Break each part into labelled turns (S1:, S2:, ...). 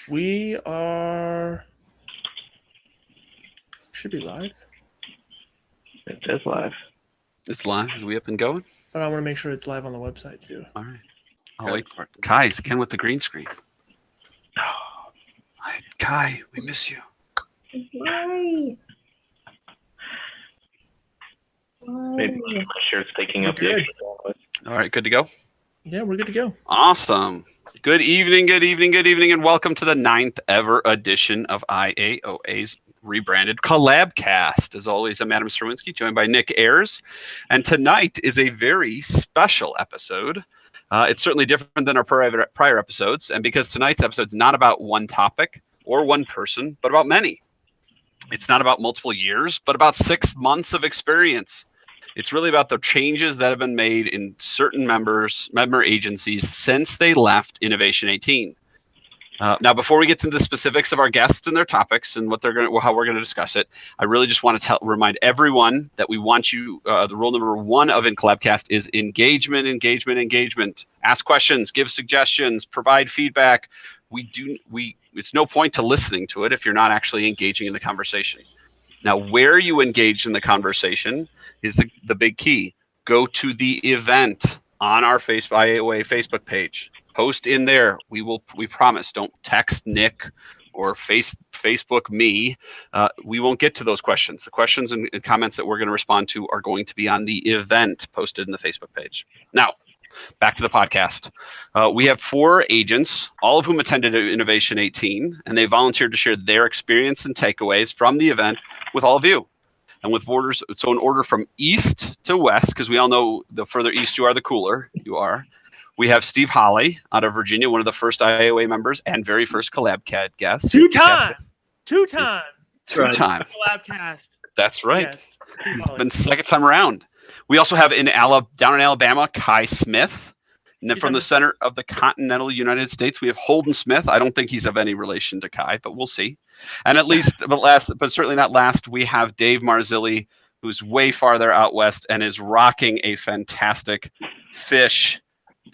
S1: We are... Should be live.
S2: It says live.
S3: It's live. Is we up and going?
S1: But I want to make sure it's live on the website too.
S3: All right. I'll wait for it. Kai's again with the green screen. Hi, Kai, we miss you.
S4: Why?
S2: Maybe I'm sure it's taking up the
S1: Good.
S2: extra bandwidth.
S3: All right, good to go?
S1: Yeah, we're good to go.
S3: Awesome. Good evening, and welcome to the 9th ever edition of IAOA's rebranded Collabcast. As always, I'm Adam Serwinski, joined by Nick Ayers, and tonight is a very special episode. It's certainly different than our prior episodes, and because tonight's episode is not about one topic or one person, but about many. It's not about multiple years, but about 6 months of experience. It's really about the changes that have been made in certain member agencies since they left Innovation 18. Now, before we get to the specifics of our guests and their topics and how we're going to discuss it, I really just want to remind everyone that we want you. The rule number one of Collabcast is engagement. Ask questions, give suggestions, provide feedback. It's no point to listening to it if you're not actually engaging in the conversation. Now, where you engage in the conversation is the big key. Go to the event on our IAOA Facebook page. Post in there. We promise. Don't text Nick or Facebook me. We won't get to those questions. The questions and comments that we're going to respond to are going to be on the event posted in the Facebook page. Now, back to the podcast. We have 4 agents, all of whom attended Innovation 18, and they volunteered to share their experience and takeaways from the event with all of you. And with borders, so in order from east to west, because we all know the further east you are, the cooler you are. We have Steve Holly out of Virginia, one of the first IAOA members and very first Collabcast guests.
S1: Two-time
S4: Collabcast.
S3: That's right.
S1: Yes.
S3: It's been second time around. We also have down in Alabama, Kai Smith. And then from the center of the continental United States, we have Holden Smith. I don't think he's of any relation to Kai, but we'll see. And but certainly not last, we have Dave Marzilli, who's way farther out west and is rocking a fantastic fish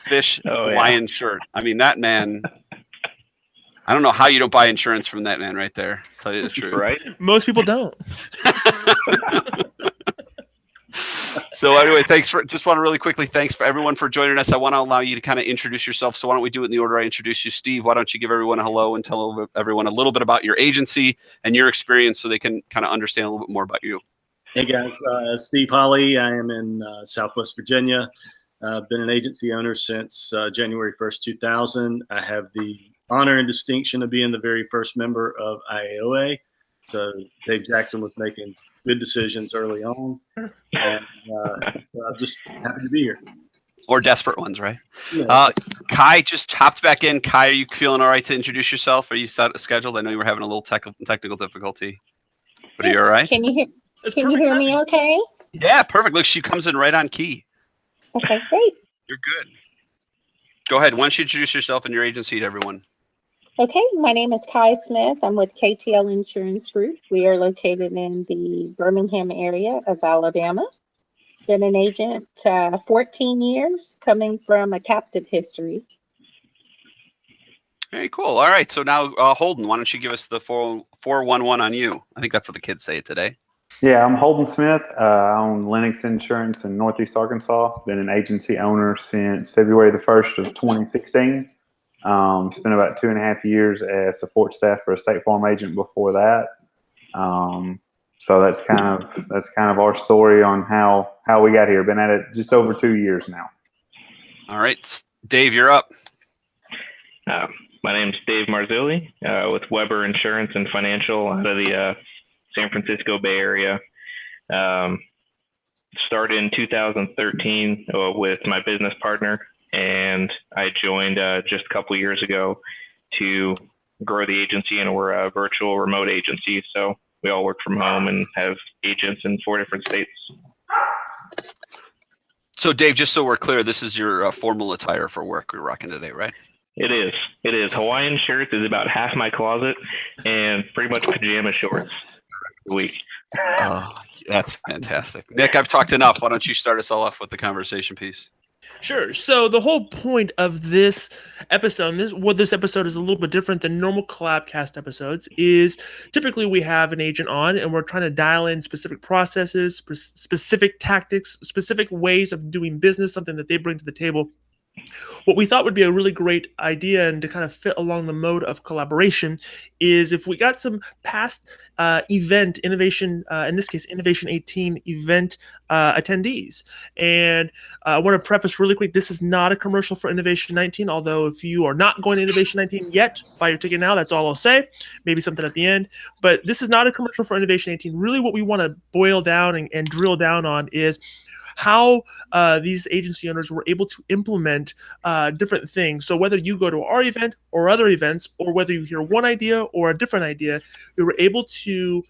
S3: Hawaiian shirt. I mean, that man, I don't know how you don't buy insurance from that man right there, to tell you the truth.
S2: Right?
S1: Most people don't.
S3: So anyway, thanks for everyone for joining us. I want to allow you to kind of introduce yourself. So why don't we do it in the order I introduced you? Steve, why don't you give everyone a hello and tell everyone a little bit about your agency and your experience so they can kind of understand a little bit more about you.
S5: Hey guys, Steve Holly. I am in Southwest Virginia. I've been an agency owner since January 1st, 2000. I have the honor and distinction of being the very first member of IAOA. So Dave Jackson was making good decisions early on, and I'm just happy to be here.
S3: Or desperate ones, right?
S5: Yeah,
S3: Kai just hopped back in. Kai, are you feeling all right to introduce yourself? Are you scheduled? I know you were having a little technical difficulty, but are you all right?
S4: Can you hear me okay?
S3: Yeah, perfect. Look, she comes in right on key.
S4: Okay, great.
S3: You're good. Go ahead. Why don't you introduce yourself and your agency to everyone?
S4: Okay, my name is Kai Smith. I'm with KTL Insurance Group. We are located in the Birmingham area of Alabama. Been an agent 14 years, coming from a captive history.
S3: Very cool. All right. So now, Holden, why don't you give us the 411 on you? I think that's what the kids say today.
S6: Yeah, I'm Holden Smith. I own Lennox Insurance in Northeast Arkansas. Been an agency owner since February the 1st of 2016. Spent about 2.5 years as support staff for a State Farm agent before that. So that's kind of our story on how we got here. Been at it just over 2 years now.
S3: All right, Dave, you're up.
S2: My name's Dave Marzilli with Weber Insurance and Financial out of the San Francisco Bay Area. Started in 2013 with my business partner, and I joined just a couple years ago to grow the agency, and we're a virtual remote agency. So we all work from home and have agents in 4 different states.
S3: So Dave, just so we're clear, this is your formal attire for work we're rocking today, right?
S2: It is. Hawaiian shirts is about half my closet, and pretty much pajama shorts a week.
S3: Oh, that's fantastic. Nick, I've talked enough. Why don't you start us all off with the conversation piece?
S1: Sure. So the whole point of this episode, and this episode is a little bit different than normal Collabcast episodes, is typically we have an agent on and we're trying to dial in specific processes, specific tactics, specific ways of doing business, something that they bring to the table. What we thought would be a really great idea and to kind of fit along the mode of collaboration is if we got some past event innovation, in this case, Innovation 18 event attendees. And I want to preface really quick, this is not a commercial for Innovation 19, although if you are not going to Innovation 19 yet, buy your ticket now, that's all I'll say. Maybe something at the end. But this is not a commercial for Innovation 18. Really what we want to boil down and drill down on is how these agency owners were able to implement different things. So whether you go to our event or other events, or whether you hear one idea or a different idea, you're able to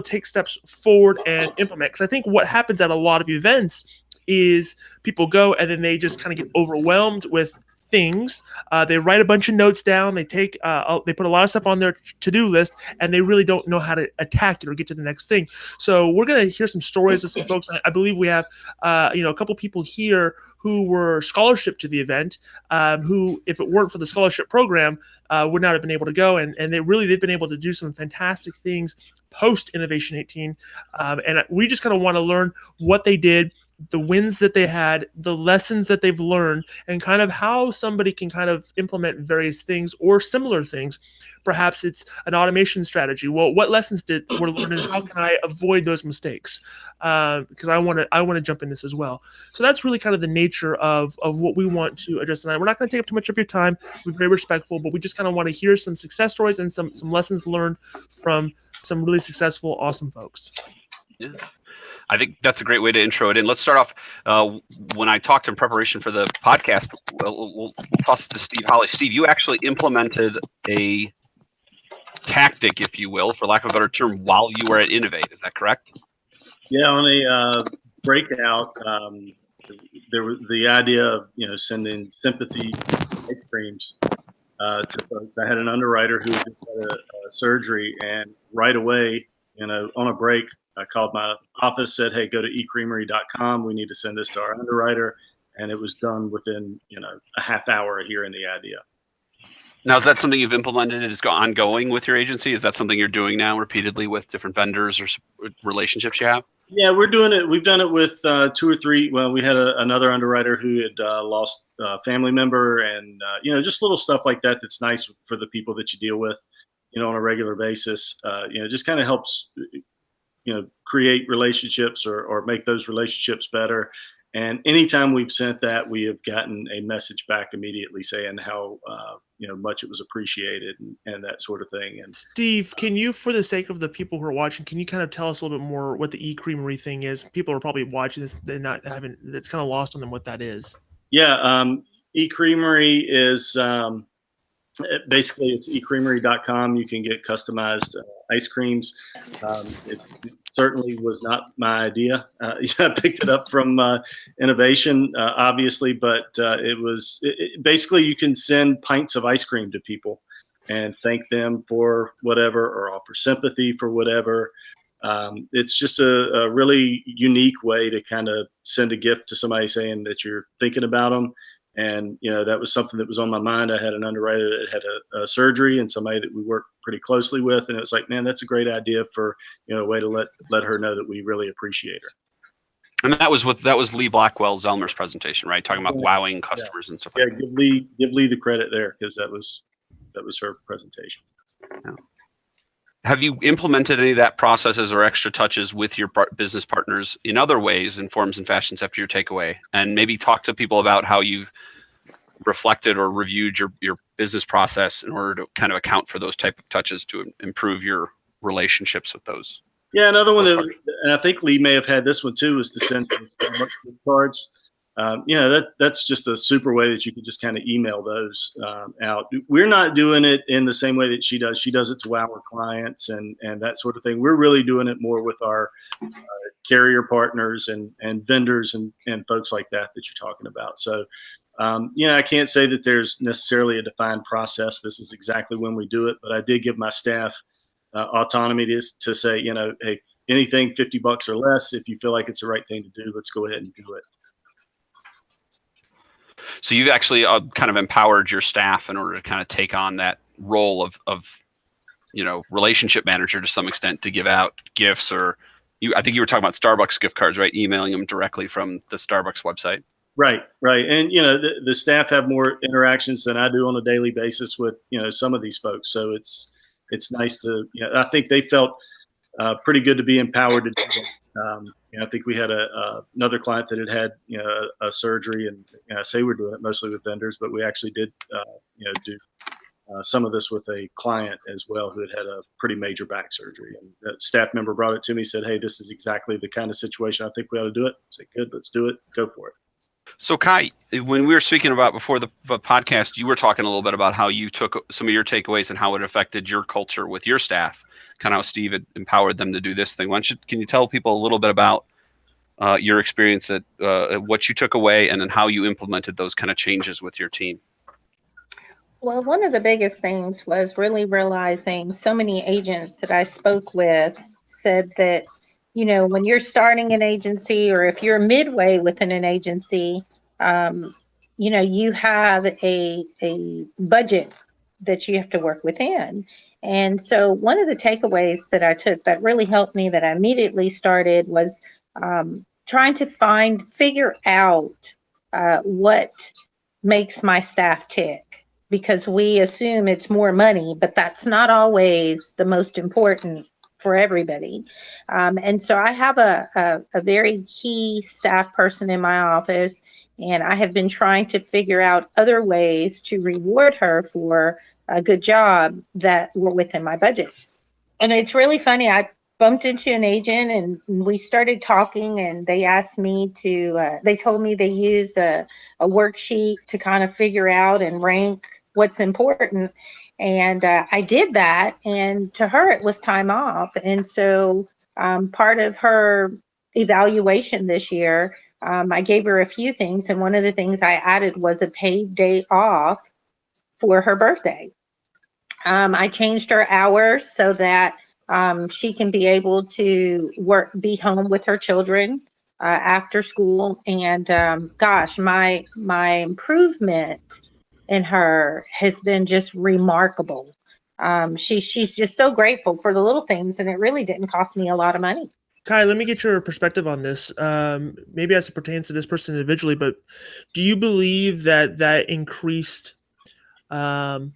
S1: take steps forward and implement. Because I think what happens at a lot of events is people go and then they just kind of get overwhelmed with things. They write a bunch of notes down. They put a lot of stuff on their to-do list, and they really don't know how to attack it or get to the next thing. So we're gonna hear some stories of some folks. I believe we have a couple people here who were scholarship to the event, who, if it weren't for the scholarship program, would not have been able to go. And they've been able to do some fantastic things post Innovation 18. And we just kind of want to learn what they did, the wins that they had, the lessons that they've learned, and kind of how somebody can kind of implement various things or similar things. Perhaps it's an automation strategy. Well, what lessons were learned, and how can I avoid those mistakes? Because I want to jump in this as well. So that's really kind of the nature of what we want to address tonight. We're not going to take up too much of your time. We're very respectful, but we just kind of want to hear some success stories and some lessons learned from some really successful, awesome folks.
S3: Yeah. I think that's a great way to intro it in. Let's start off. When I talked in preparation for the podcast, we'll toss it to Steve Holly. Steve, you actually implemented a tactic, if you will, for lack of a better term, while you were at Innovate. Is that correct?
S5: Yeah, on a breakout, there was the idea of sending sympathy ice creams to folks. I had an underwriter who just had a surgery, and right away, on a break, I called my office, said, "Hey, go to ecreamery.com. We need to send this to our underwriter," and it was done within a half hour of hearing the idea.
S3: Now, is that something you've implemented and is ongoing with your agency? Is that something you're doing now repeatedly with different vendors or relationships you have?
S5: Yeah, we're doing it. We've done it with 2 or 3. Well, we had another underwriter who had lost a family member, and just little stuff like that. That's nice for the people that you deal with, on a regular basis. Just kind of helps, create relationships or make those relationships better. And anytime we've sent that, we have gotten a message back immediately saying how much it was appreciated and that sort of thing. And
S1: Steve, can you, for the sake of the people who are watching, can you kind of tell us a little bit more what the eCreamery thing is? People are probably watching this, they're not having, it's kind of lost on them what that is.
S5: Yeah, eCreamery is basically it's ecreamery.com. You can get customized ice creams. It certainly was not my idea. I picked it up from Innovation, obviously, but basically you can send pints of ice cream to people and thank them for whatever, or offer sympathy for whatever. It's just a really unique way to kind of send a gift to somebody, saying that you're thinking about them. And, that was something that was on my mind. I had an underwriter that had a surgery, and somebody that we worked pretty closely with. And it was like, man, that's a great idea for, a way to let her know that we really appreciate her.
S3: And that was Lee Blackwell-Zellmer's presentation, right? Talking about wowing customers and stuff.
S5: Yeah, give Lee the credit there, because that was her presentation.
S3: Yeah. Have you implemented any of that processes or extra touches with your business partners in other ways, in forms and fashions, after your takeaway? And maybe talk to people about how you've reflected or reviewed your business process in order to kind of account for those type of touches to improve your relationships with those.
S5: Yeah, another one and I think Lee may have had this one too, was to send cards. That's just a super way that you can just kind of email those out. We're not doing it in the same way that she does. She does it to wow her clients and that sort of thing. We're really doing it more with our carrier partners and vendors and folks like that you're talking about. So, I can't say that there's necessarily a defined process. This is exactly when we do it, but I did give my staff autonomy to say, hey, anything $50 or less, if you feel like it's the right thing to do, let's go ahead and do it.
S3: So you've actually kind of empowered your staff in order to kind of take on that role of relationship manager to some extent, to give out gifts, or I think you were talking about Starbucks gift cards, right? Emailing them directly from the Starbucks website.
S5: Right. And the staff have more interactions than I do on a daily basis with some of these folks. So it's nice to I think they felt pretty good to be empowered to do that. I think we had another client that had a surgery, and I say we're doing it mostly with vendors, but we actually did do some of this with a client as well who had a pretty major back surgery. And that staff member brought it to me, said, "Hey, this is exactly the kind of situation I think we ought to do it." I said, "Good, let's do it. Go for it."
S3: So Kai, when we were speaking about before the podcast, you were talking a little bit about how you took some of your takeaways and how it affected your culture with your staff, kind of how Steve had empowered them to do this thing. Can you tell people a little bit about your experience at what you took away, and then how you implemented those kind of changes with your team?
S4: Well, one of the biggest things was really realizing so many agents that I spoke with said that, when you're starting an agency, or if you're midway within an agency, you have a budget that you have to work within. And so one of the takeaways that I took that really helped me, that I immediately started, was trying to figure out what makes my staff tick. Because we assume it's more money, but that's not always the most important for everybody. And so I have a very key staff person in my office, and I have been trying to figure out other ways to reward her for a good job that were within my budget. And it's really funny. I bumped into an agent, and we started talking, and they asked me they told me they use a worksheet to kind of figure out and rank what's important. And I did that, and to her, it was time off. And so part of her evaluation this year, I gave her a few things. And one of the things I added was a paid day off for her birthday. I changed her hours so that she can be able to be home with her children after school. And gosh, my improvement in her has been just remarkable. She's just so grateful for the little things, and it really didn't cost me a lot of money.
S1: Kai, let me get your perspective on this. Maybe as it pertains to this person individually, but do you believe that increased, that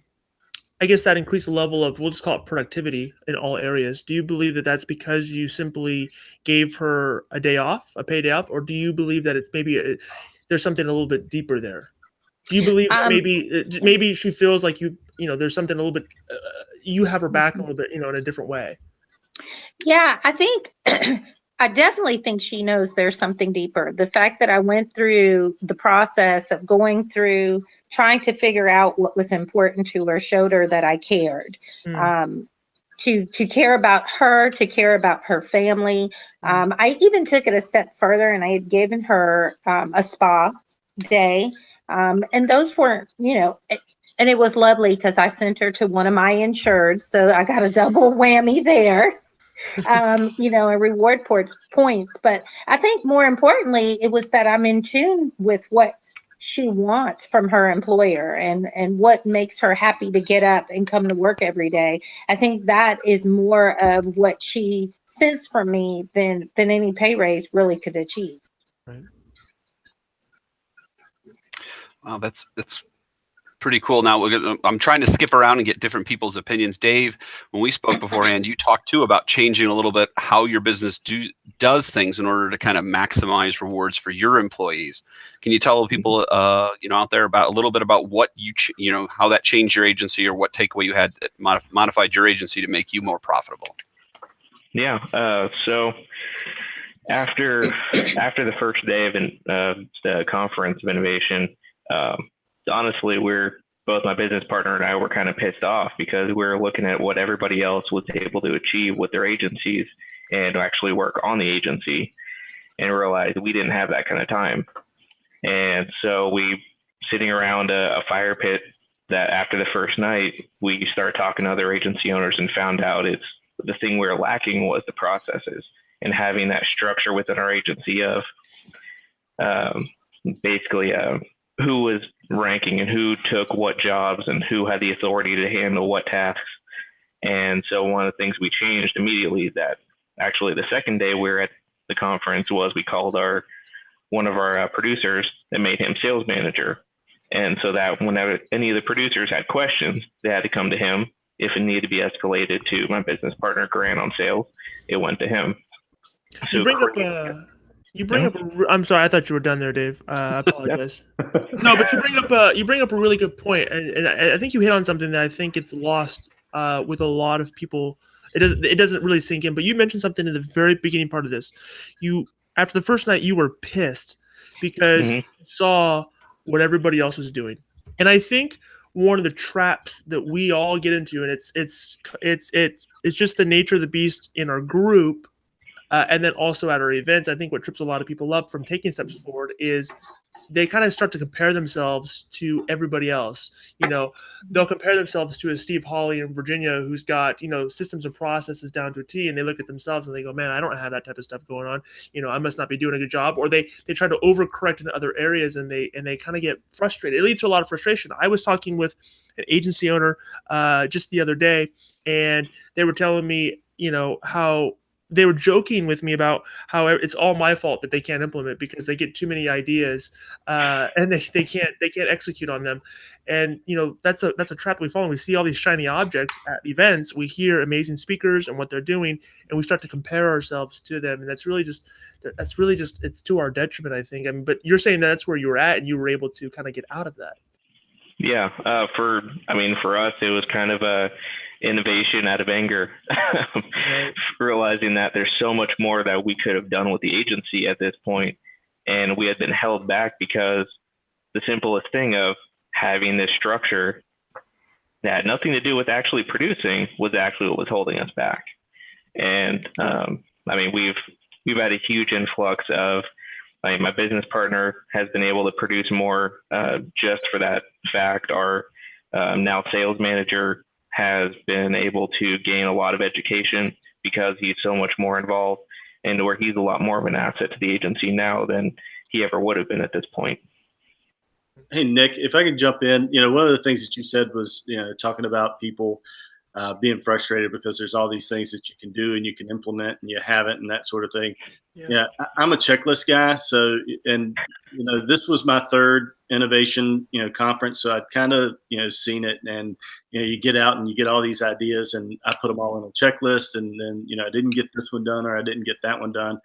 S1: increased level of, we'll just call it productivity in all areas? Do you believe that that's because you simply gave her a day off, a paid day off, or do you believe that it's there's something a little bit deeper there? Do you believe that maybe she feels like there's something a little bit, you have her back a little bit, in a different way?
S4: Yeah, I think I definitely think she knows there's something deeper. The fact that I went through the process of going through trying to figure out what was important to her showed her that I cared. To care about her, to care about her family. I even took it a step further, and I had given her a spa day. And those weren't, and it was lovely because I sent her to one of my insureds. So I got a double whammy there, and reward points. But I think more importantly, it was that I'm in tune with what she wants from her employer and what makes her happy to get up and come to work every day. I think that is more of what she sensed from me than any pay raise really could achieve.
S1: Right.
S3: Wow, that's pretty cool. Now I'm trying to skip around and get different people's opinions. Dave, when we spoke beforehand, you talked too about changing a little bit how your business does things in order to kind of maximize rewards for your employees. Can you tell people out there about a little bit about what how that changed your agency, or what takeaway you had that modified your agency to make you more profitable?
S2: Yeah. So after the first day of the conference of innovation, honestly, both my business partner and I were kind of pissed off because we were looking at what everybody else was able to achieve with their agencies and actually work on the agency, and realized we didn't have that kind of time. And so we, sitting around a fire pit, that after the first night, we started talking to other agency owners and found out the thing we were lacking was the processes, and having that structure within our agency of basically who was ranking and who took what jobs and who had the authority to handle what tasks. And so one of the things we changed immediately, that actually the second day we were at the conference, was we called one of our producers and made him sales manager. And so that whenever any of the producers had questions, they had to come to him. If it needed to be escalated to my business partner, Grant, on sales, it went to him. So
S1: you bring up. I'm sorry, I thought you were done there, Dave. I apologize. No, but you bring up a really good point, and I think you hit on something that I think it's lost with a lot of people. It doesn't really sink in. But you mentioned something in the very beginning part of this. After the first night, you were pissed because you saw what everybody else was doing, and I think one of the traps that we all get into, and it's just the nature of the beast in our group. And then also at our events, I think what trips a lot of people up from taking steps forward is they kind of start to compare themselves to everybody else. They'll compare themselves to a Steve Hawley in Virginia who's got, systems and processes down to a T, and they look at themselves and they go, man, I don't have that type of stuff going on. I must not be doing a good job. Or they try to overcorrect in other areas and they kind of get frustrated. It leads to a lot of frustration. I was talking with an agency owner just the other day, and they were telling me, how they were joking with me about how it's all my fault that they can't implement because they get too many ideas and they can't execute on them. And that's a trap we fall in. We see all these shiny objects at events, we hear amazing speakers and what they're doing, and we start to compare ourselves to them, and that's really just it's to our detriment, I think. But you're saying that's where you were at and you were able to kind of get out of that.
S2: Yeah, for us, it was kind of a innovation out of anger, realizing that there's so much more that we could have done with the agency at this point, and we had been held back because the simplest thing of having this structure that had nothing to do with actually producing was actually what was holding us back. And we've had a huge influx of. My business partner has been able to produce more just for that fact. Our now sales manager has been able to gain a lot of education because he's so much more involved, and where he's a lot more of an asset to the agency now than he ever would have been at this point.
S5: Hey, Nick, if I could jump in, one of the things that you said was, talking about people being frustrated because there's all these things that you can do and you can implement and you haven't, and that sort of thing. Yeah, I'm a checklist guy. So, and, this was my third innovation, conference. So I'd kind of, seen it, and, you get out and you get all these ideas, and I put them all in a checklist, and then, I didn't get this one done, or I didn't get that one done.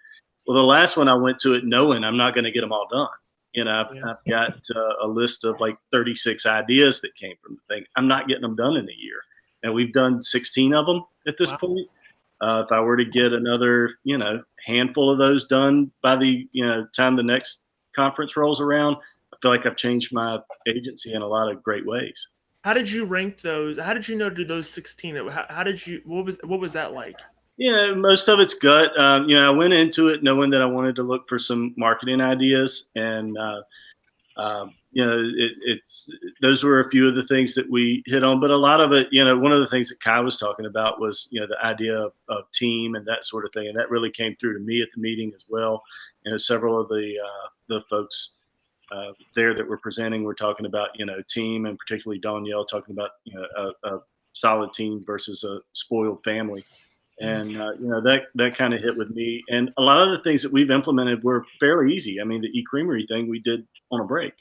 S5: Well, the last one I went to it knowing I'm not going to get them all done. I've got a list of like 36 ideas that came from the thing. I'm not getting them done in a year. And we've done 16 of them at this point. If I were to get another, handful of those done by the, time the next conference rolls around, I feel like I've changed my agency in a lot of great ways.
S1: How did you rank those? How did you know to do those 16? What was that like?
S5: Most of it's gut. I went into it knowing that I wanted to look for some marketing ideas, and those were a few of the things that we hit on, but a lot of it, one of the things that Kai was talking about was, the idea of team and that sort of thing. And that really came through to me at the meeting as well. Several of the folks there that were presenting were talking about, team, and particularly Danielle talking about, a solid team versus a spoiled family. And, that kind of hit with me. And a lot of the things that we've implemented were fairly easy. I mean, the e-creamery thing we did on a break.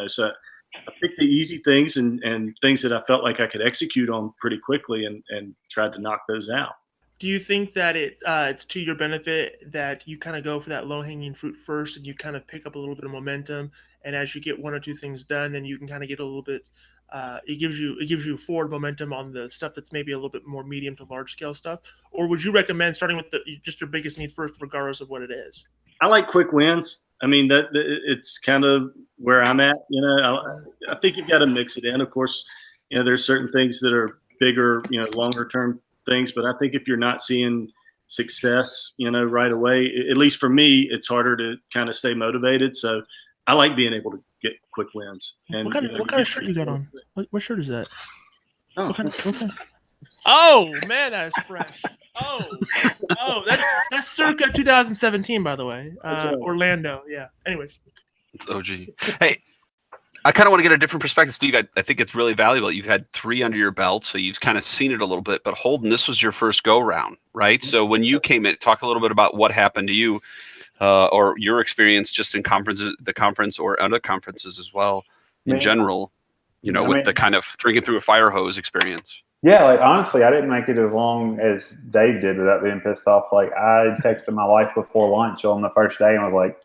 S5: So I picked the easy things and things that I felt like I could execute on pretty quickly, and tried to knock those out.
S1: Do you think that it's to your benefit that you kind of go for that low-hanging fruit first, and you kind of pick up a little bit of momentum, and as you get one or two things done, then you can kind of get a little bit it gives you forward momentum on the stuff that's maybe a little bit more medium to large scale stuff? Or would you recommend starting with just your biggest need first, regardless of what it is?
S5: I like quick wins. I mean, that it's kind of where I'm at. I think you've got to mix it in. Of course, there's certain things that are bigger, longer term things. But I think if you're not seeing success, right away, at least for me, it's harder to kind of stay motivated. So I like being able to get quick wins. And
S1: what kind of shirt you got on? What shirt is that?
S5: Oh,
S1: what kind? Oh man, that is fresh. Oh, that's circa 2017, by the way. Orlando, yeah. Anyways,
S3: it's OG. Hey, I kind of want to get a different perspective, Steve. I think it's really valuable. You've had 3 under your belt, so you've kind of seen it a little bit. But Holden, this was your first go round, right? So when you came in, talk a little bit about what happened to you, or your experience just in conferences, the conference, or other conferences as well, in general. With the kind of drinking through a fire hose experience.
S6: Yeah, like honestly, I didn't make it as long as Dave did without being pissed off. Like I texted my wife before lunch on the first day and was like,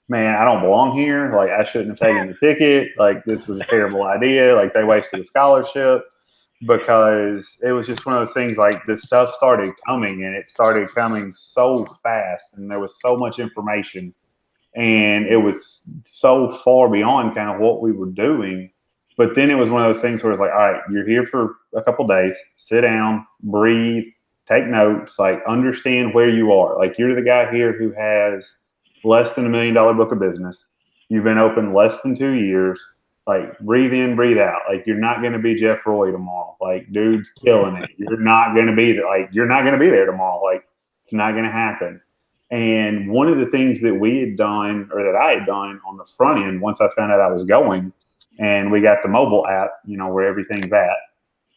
S6: man, I don't belong here. Like I shouldn't have taken the ticket. Like this was a terrible idea. Like they wasted a scholarship, because it was just one of those things. Like this stuff started coming, and it started coming so fast, and there was so much information, and it was so far beyond kind of what we were doing. But then it was one of those things where it's like, all right, you're here for a couple days, sit down, breathe, take notes, like understand where you are. Like you're the guy here who has less than $1 million book of business. You've been open less than 2 years. Like breathe in, breathe out. Like you're not going to be Jeff Roy tomorrow. Like dude's killing it. You're not going to be there. Like you're not going to be there tomorrow. Like it's not going to happen. And one of the things that we had done, or that I had done on the front end, once I found out I was going, and we got the mobile app, where everything's at,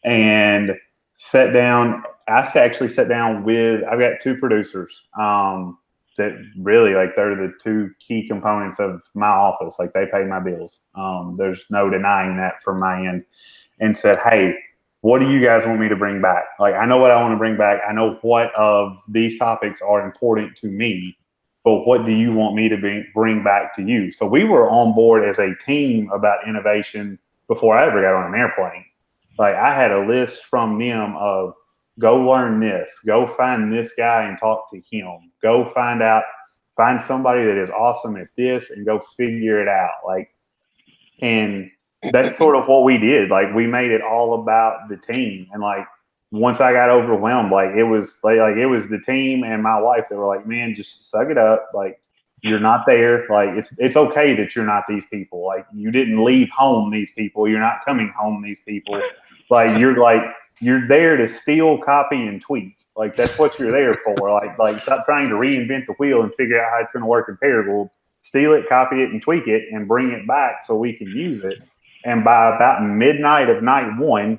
S6: and sat down. I actually sat down with, I've got 2 producers that really, like, they're the 2 key components of my office. Like, they pay my bills. There's no denying that from my end. And said, hey, what do you guys want me to bring back? Like, I know what I want to bring back. I know what of these topics are important to me. But what do you want me to bring back to you? So we were on board as a team about innovation before I ever got on an airplane. Like I had a list from them of go learn this, go find this guy and talk to him, go find somebody that is awesome at this and go figure it out. Like, and that's sort of what we did. Like we made it all about the team. And like, once I got overwhelmed, like it was it was the team and my wife that were like, man, just suck it up. Like you're not there. Like it's okay that you're not these people. Like you didn't leave home these people. You're not coming home these people. Like you're there to steal, copy, and tweak. Like that's what you're there for. Like stop trying to reinvent the wheel and figure out how it's going to work in Paragould. Steal it, copy it, and tweak it, and bring it back so we can use it. And by about midnight of night 1,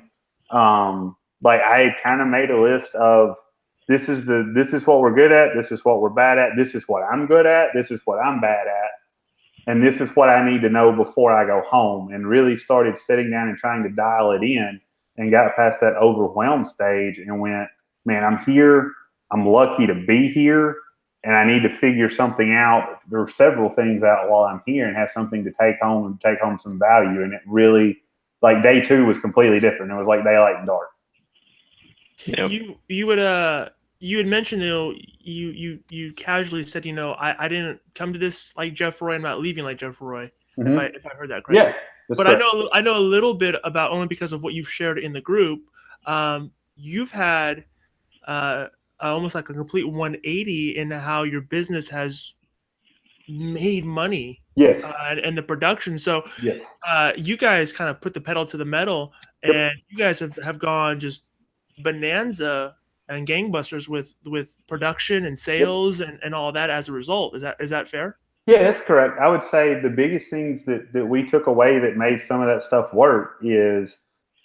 S6: like I had kind of made a list of this is what we're good at, this is what we're bad at, this is what I'm good at, this is what I'm bad at, and this is what I need to know before I go home. And really started sitting down and trying to dial it in, and got past that overwhelmed stage and went, man, I'm here. I'm lucky to be here, and I need to figure something out. There are several things out while I'm here and have something to take home and take home some value. And it really, like day 2 was completely different. It was like daylight and dark.
S1: Yep. You had mentioned you casually said I didn't come to this like Jeff Roy. I'm not leaving like Jeff Roy.
S6: Mm-hmm.
S1: If I heard that correctly.
S6: Yeah,
S1: but correct. I know a little bit about, only because of what you've shared in the group. You've had almost like a complete 180 in how your business has made money.
S6: Yes.
S1: And the production. So
S6: yes.
S1: You guys kind of put the pedal to the metal, and yep. You guys have gone just bonanza and gangbusters with production and sales, yep. and all that as a result. Is that fair?
S6: Yeah, that's correct. I would say the biggest things that we took away that made some of that stuff work is,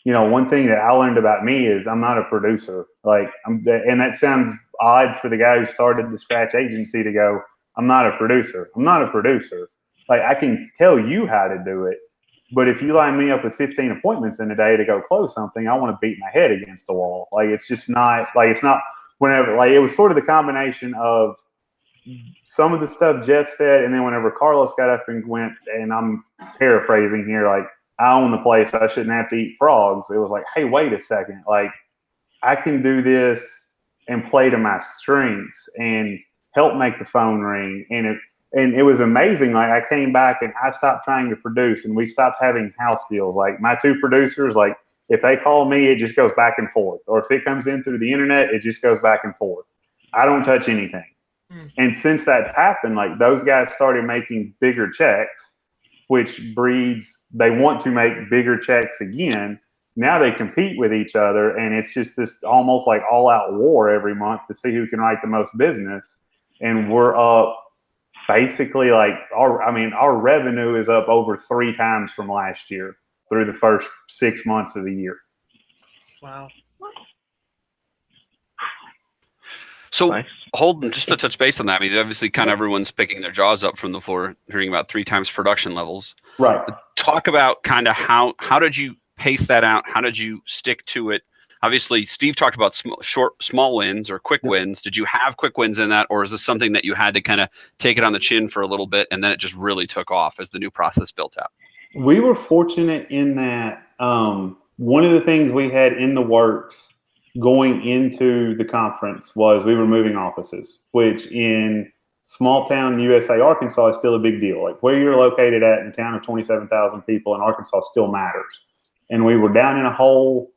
S6: one thing that I learned about me is I'm not a producer. Like, and that sounds odd for the guy who started the Scratch agency to go, I'm not a producer. I'm not a producer. Like, I can tell you how to do it, but if you line me up with 15 appointments in a day to go close something, I want to beat my head against the wall. Like, it's just not, like, it's not whenever, like, it was sort of the combination of some of the stuff Jeff said, and then whenever Carlos got up and went, and I'm paraphrasing here, like, I own the place, I shouldn't have to eat frogs. It was like, hey, wait a second. Like, I can do this and play to my strengths and help make the phone ring. And it was amazing. Like, I came back and I stopped trying to produce, and we stopped having house deals. Like, my 2 producers, like, if they call me, it just goes back and forth. Or if it comes in through the internet, it just goes back and forth. I don't touch anything. And since that's happened, like, those guys started making bigger checks, which breeds, they want to make bigger checks again. Now they compete with each other, and it's just this almost like all-out war every month to see who can write the most business. And we're up basically like our revenue is up over 3 times from last year through the first 6 months of the year.
S1: Wow.
S3: So
S2: Nice.
S3: Holden, just to touch base on that, I mean, obviously kind of everyone's picking their jaws up from the floor, hearing about 3 times production levels.
S6: Right.
S3: Talk about kind of how did you pace that out? How did you stick to it? Obviously, Steve talked about small wins or quick wins. Did you have quick wins in that, or is this something that you had to kind of take it on the chin for a little bit, and then it just really took off as the new process built out?
S6: We were fortunate in that one of the things we had in the works going into the conference was we were moving offices, which in small town USA, Arkansas is still a big deal. Like where you're located at in a town of 27,000 people in Arkansas still matters. And we were down in a hole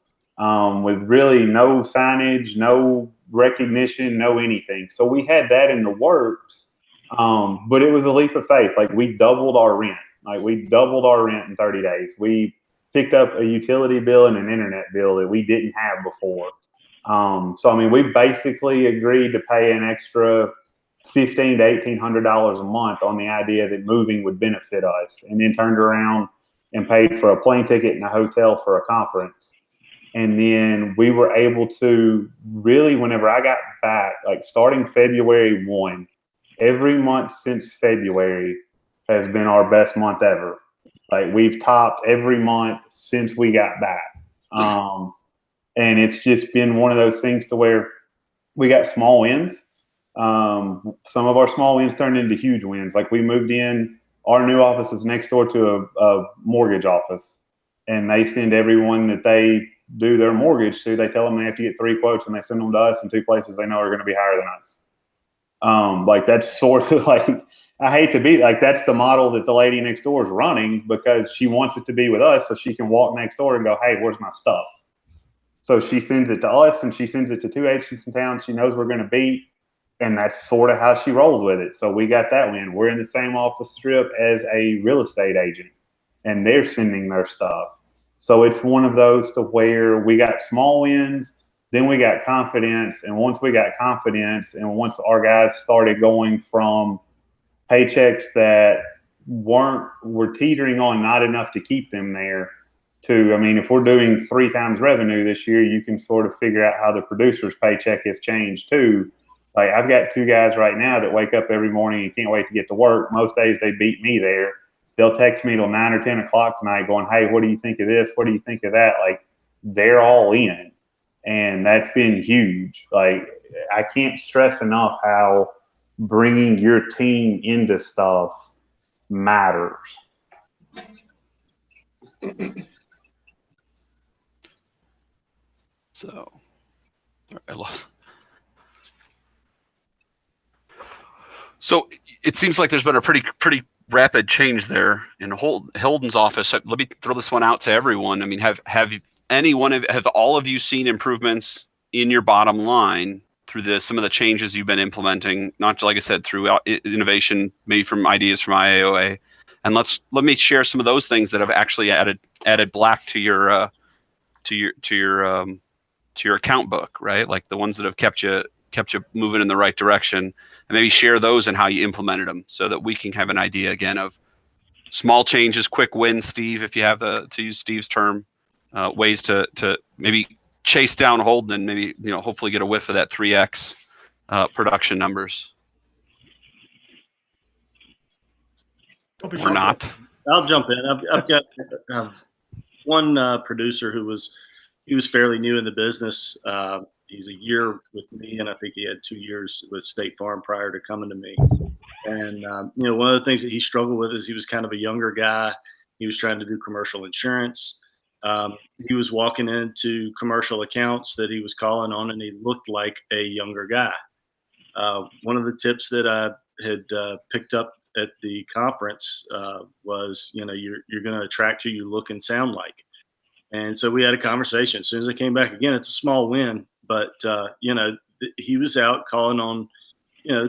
S6: with really no signage, no recognition, no anything. So we had that in the works, but it was a leap of faith. Like we doubled our rent. Like we doubled our rent in 30 days. We picked up a utility bill and an internet bill that we didn't have before. So I mean, we basically agreed to pay an extra $1,500 to $1,800 a month on the idea that moving would benefit us, and then turned around and paid for a plane ticket and a hotel for a conference. And then we were able to really, whenever I got back, like starting February 1, every month since February has been our best month ever. Like we've topped every month since we got back. And it's just been one of those things to where we got small wins. Some of our small wins turned into huge wins. Like we moved in, our new office is next door to a mortgage office, and they send everyone that they do their mortgage to, they tell them they have to get 3 quotes, and they send them to us in 2 places they know are going to be higher than us. Like that's sort of like, I hate to be like, that's the model that the lady next door is running because she wants it to be with us so she can walk next door and go, hey, where's my stuff? So she sends it to us, and she sends it to 2 agents in town she knows we're going to beat, and that's sort of how she rolls with it. So we got that win. We're in the same office strip as a real estate agent, and they're sending their stuff. So it's one of those to where we got small wins, then we got confidence, and once we got confidence, and once our guys started going from paychecks that were teetering on not enough to keep them there, to, I mean, if we're doing 3 times revenue this year, you can sort of figure out how the producer's paycheck has changed too. Like I've got 2 guys right now that wake up every morning and can't wait to get to work. Most days they beat me there. They'll text me till 9 or 10 o'clock tonight going, hey, what do you think of this? What do you think of that? Like they're all in, and that's been huge. Like I can't stress enough how bringing your team into stuff matters.
S3: So, I lost. So it seems like there's been a pretty rapid change there in Holden's office. Let me throw this one out to everyone. I mean, have all of you seen improvements in your bottom line through some of the changes you've been implementing? Not like I said, through innovation, maybe from ideas from IAOA. And let me share some of those things that have actually added black to your account book, right? Like the ones that have kept you moving in the right direction, and maybe share those and how you implemented them, so that we can have an idea again of small changes, quick wins. Steve, if you have to use Steve's term, ways to maybe chase down Holden and maybe hopefully get a whiff of that 3x production numbers. Or not.
S5: I'll jump in. I've got one producer who was fairly new in the business. He's a year with me, and I think he had 2 years with State Farm prior to coming to me. And one of the things that he struggled with is he was kind of a younger guy. He was trying to do commercial insurance. He was walking into commercial accounts that he was calling on, and he looked like a younger guy. One of the tips that I had picked up at the conference was, you're going to attract who you look and sound like. And so we had a conversation. As soon as I came back again, it's a small win, but he was out calling on,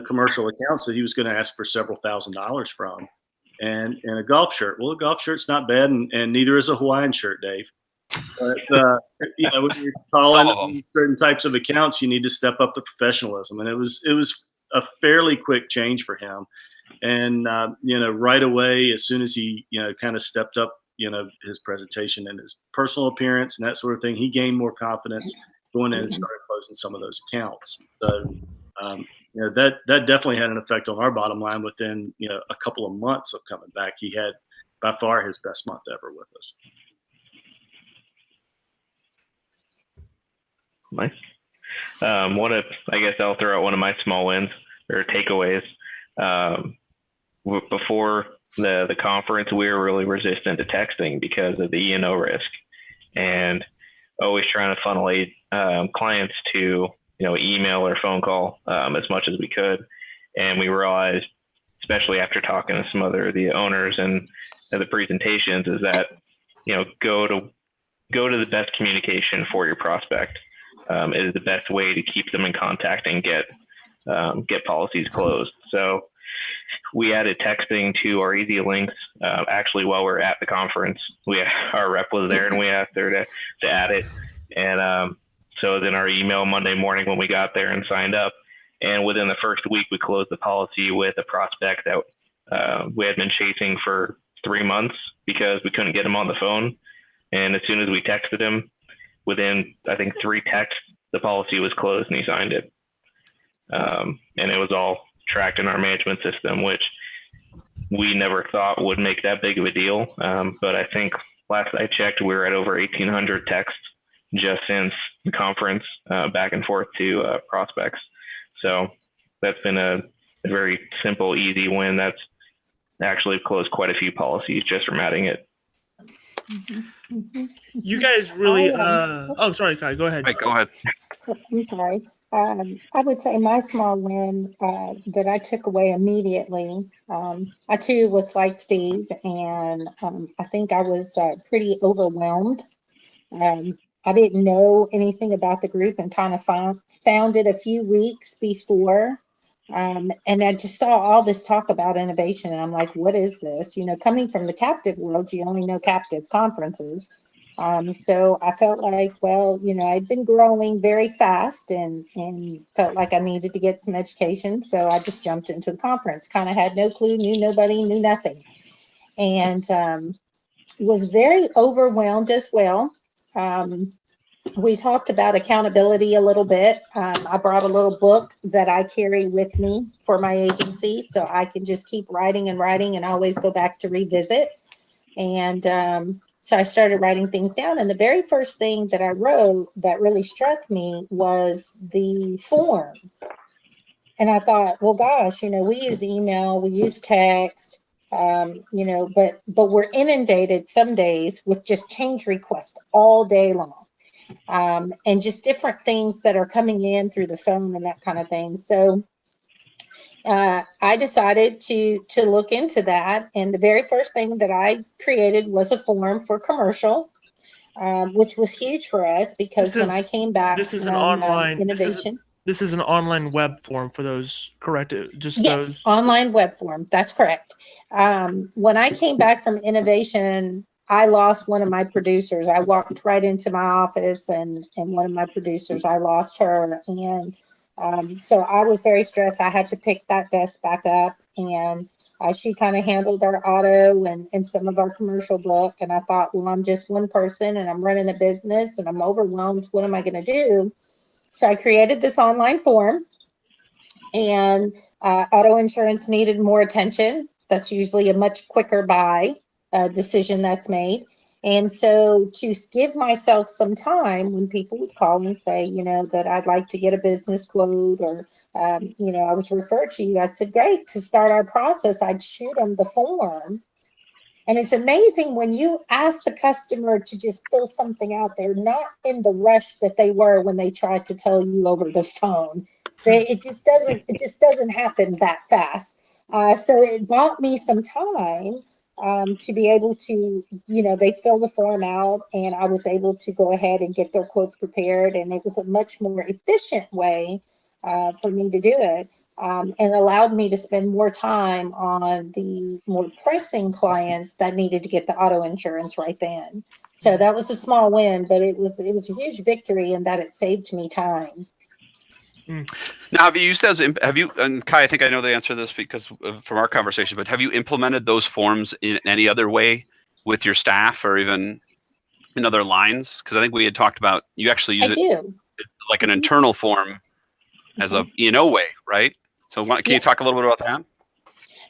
S5: commercial accounts that he was going to ask for several $1,000s from, and a golf shirt. Well, a golf shirt's not bad, and neither is a Hawaiian shirt, Dave. But when you're calling on certain types of accounts, you need to step up the professionalism, and it was a fairly quick change for him. And, right away, as soon as he, kind of stepped up, his presentation and his personal appearance and that sort of thing, he gained more confidence going in and started closing some of those accounts. So, that definitely had an effect on our bottom line within, a couple of months of coming back. He had by far his best month ever with us.
S2: Nice. I guess I'll throw out one of my small wins or takeaways. Before the conference, we were really resistant to texting because of the E&O risk, and always trying to funnel clients to email or phone call as much as we could. And we realized, especially after talking to some other the owners and the presentations, is that go to the best communication for your prospect. Is the best way to keep them in contact and get policies closed. So we added texting to our easy links. Actually, while we were at the conference, our rep was there and we asked her to add it. And so then our email Monday morning when we got there and signed up, and within the first week we closed the policy with a prospect that we had been chasing for 3 months because we couldn't get him on the phone. And as soon as we texted him, within, I think, 3 texts, the policy was closed and he signed it. And it was all tracked in our management system, which we never thought would make that big of a deal. But I think last I checked, we were at over 1,800 texts just since the conference, back and forth to prospects. So that's been a very simple, easy win. That's actually closed quite a few policies just from adding it.
S1: You guys really oh, sorry, Kai, go ahead.
S3: Right, go ahead.
S4: I'm sorry. I would say my small win that I took away immediately. I too was like Steve, and I think I was pretty overwhelmed. I didn't know anything about the group and kind of found it a few weeks before. And I just saw all this talk about innovation, and I'm like, what is this? Coming from the captive world, you only know captive conferences. So I felt like, well, I'd been growing very fast and felt like I needed to get some education. So I just jumped into the conference, kind of had no clue, knew nobody, knew nothing, and was very overwhelmed as well. We talked about accountability a little bit. I brought a little book that I carry with me for my agency, so I can just keep writing and writing and always go back to revisit. And so I started writing things down. And the very first thing that I wrote that really struck me was the forms. And I thought, well, gosh, we use email, we use text, but we're inundated some days with just change requests all day long. And just different things that are coming in through the phone and that kind of thing. So I decided to look into that. And the very first thing that I created was a form for commercial, which was huge for us because when I came back
S1: from
S4: an online innovation.
S1: This is an online web form for those, correct?
S4: Yes, online web form. That's correct. When I came back from innovation, I lost one of my producers. I walked right into my office and one of my producers, I lost her. And so I was very stressed. I had to pick that desk back up, and she kind of handled our auto and some of our commercial book. And I thought, well, I'm just one person and I'm running a business and I'm overwhelmed. What am I going to do? So I created this online form, and auto insurance needed more attention. That's usually a much quicker buy decision that's made. And so to give myself some time when people would call and say, that I'd like to get a business quote or, I was referred to you, I said, great, to start our process, I'd shoot them the form. And it's amazing when you ask the customer to just fill something out, they're not in the rush that they were when they tried to tell you over the phone. It just doesn't happen that fast. So it bought me some time to be able to, they fill the form out, and I was able to go ahead and get their quotes prepared. And it was a much more efficient way for me to do it. And allowed me to spend more time on the more pressing clients that needed to get the auto insurance right then. So that was a small win, but it was a huge victory in that it saved me time.
S3: Now, have you used those? Have you? And Kai, I think I know the answer to this because from our conversation. But have you implemented those forms in any other way with your staff or even in other lines? Because I think we had talked about you actually use
S4: I
S3: it
S4: do.
S3: like an internal form as a E&O way, right? So can you talk a
S4: Yes.
S3: little bit about that?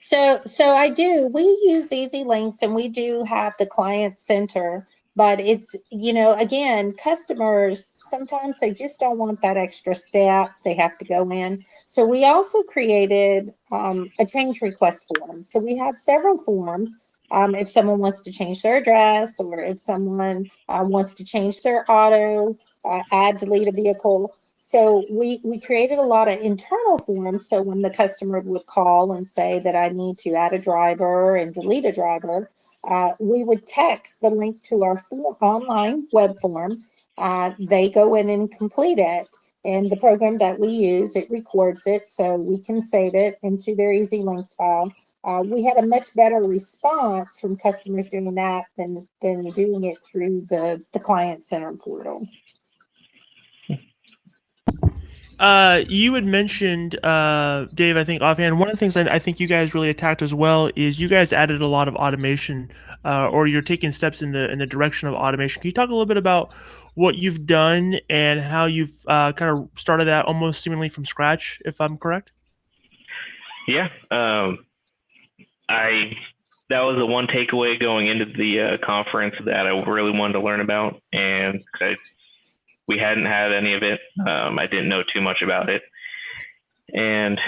S4: So I do. We use Easy Links and we do have the client center, but it's, again, customers, sometimes they just don't want that extra step. They have to go in. So we also created a change request form. So we have several forms. If someone wants to change their address or if someone wants to change their auto, add, delete a vehicle. So we created a lot of internal forms. So when the customer would call and say that I need to add a driver and delete a driver, we would text the link to our online web form. They go in and complete it. And the program that we use, it records it so we can save it into their Easy Links file. We had a much better response from customers doing that than doing it through the client center portal.
S1: You had mentioned, Dave, I think offhand, one of the things I think you guys really attacked as well is you guys added a lot of automation, or you're taking steps in the direction of automation. Can you talk a little bit about what you've done and how you've kind of started that almost seemingly from scratch, if I'm correct?
S2: Yeah. That was the one takeaway going into the conference that I really wanted to learn about, and we hadn't had any of it. I didn't know too much about it. And,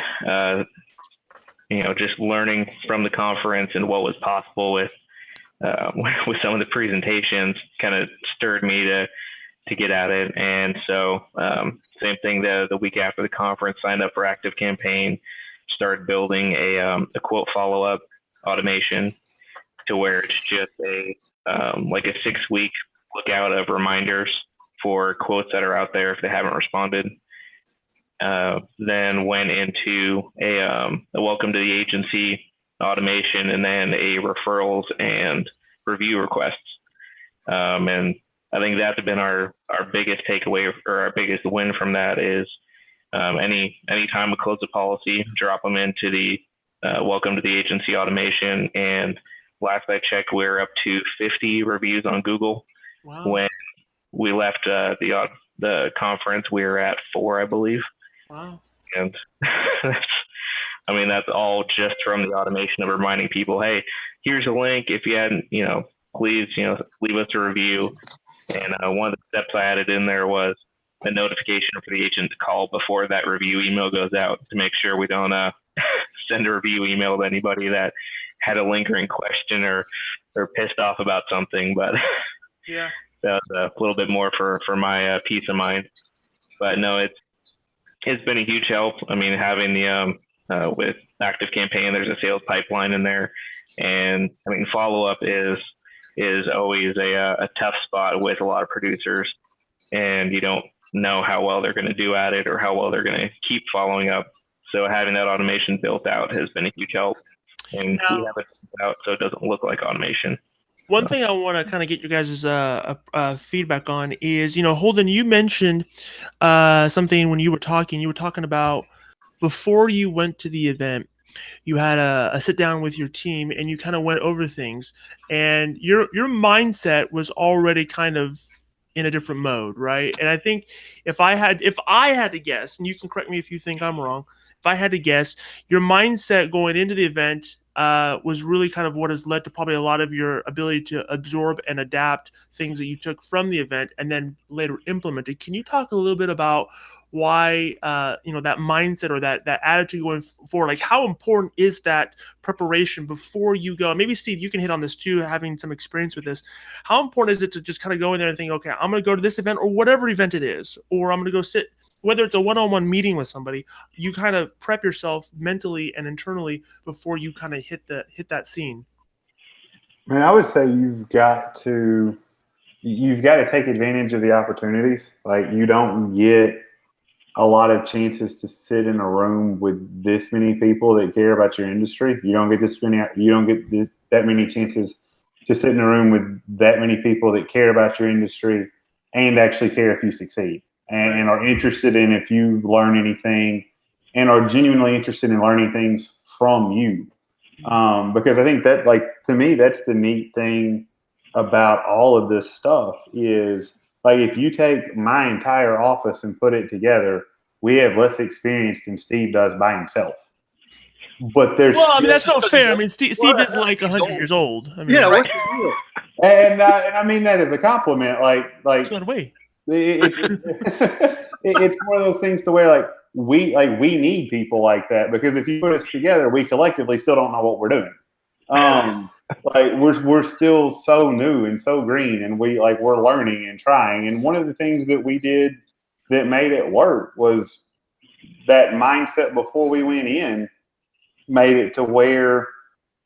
S2: just learning from the conference and what was possible with some of the presentations kind of stirred me to get at it. And so same thing the week after the conference, signed up for ActiveCampaign, started building a quote follow-up automation to where it's just like a 6-week lookout of reminders for quotes that are out there if they haven't responded. Then went into a welcome to the agency automation, and then a referrals and review requests. And I think that's been our biggest takeaway, or our biggest win from that is any time we close a policy, drop them into the welcome to the agency automation. And last I checked, we're up to 50 reviews on Google.
S1: Wow.
S2: When we left the conference, we were at 4, I believe.
S1: Wow.
S2: And that's all just from the automation of reminding people, hey, here's a link. If you hadn't, please, leave us a review. And one of the steps I added in there was a notification for the agent to call before that review email goes out to make sure we don't send a review email to anybody that had a lingering question or pissed off about something. But
S1: yeah,
S2: that's a little bit more for my peace of mind. But no, it's been a huge help. Having the with ActiveCampaign, there's a sales pipeline in there, and follow-up is always a tough spot with a lot of producers, and you don't know how well they're going to do at it or how well they're going to keep following up. So having that automation built out has been a huge help, and we have it built out so it doesn't look like automation.
S1: One thing I want to kind of get your guys' feedback on is, Holden, you mentioned something when you were talking about before you went to the event, you had a sit down with your team and you kind of went over things, and your mindset was already kind of in a different mode, right? And I think if I had to guess, and you can correct me if you think I'm wrong, if I had to guess, your mindset going into the event was really kind of what has led to probably a lot of your ability to absorb and adapt things that you took from the event and then later implemented. Can you talk a little bit about why that mindset or that attitude going forward? Like, how important is that preparation before you go? Maybe Steve, you can hit on this too, having some experience with this. How important is it to just kind of go in there and think, okay, I'm going to go to this event or whatever event it is, or I'm going to go sit, whether it's a one-on-one meeting with somebody, you kind of prep yourself mentally and internally before you kind of hit that scene?
S6: Man, I would say you've got to take advantage of the opportunities. Like, you don't get a lot of chances to sit in a room with this many people that care about your industry. You don't get that many chances to sit in a room with that many people that care about your industry and actually care if you succeed. and are interested in if you learn anything and are genuinely interested in learning things from you. Because I think that, like, to me, that's the neat thing about all of this stuff is, like, if you take my entire office and put it together, we have less experience than Steve does by himself. But there's
S1: Well, I mean, that's
S3: Just
S1: not
S3: 'cause
S1: fair.
S3: he
S1: I mean, Steve is like 100 years old. I mean,
S5: Yeah,
S3: Right.
S5: what's the deal?
S6: and I mean that as a compliment. Like
S1: that's not a way.
S6: it's one of those things to where we need people like that, because if you put us together, we collectively still don't know what we're doing. Like we're still so new and so green, and we're learning and trying. And one of the things that we did that made it work was that mindset before we went in made it to where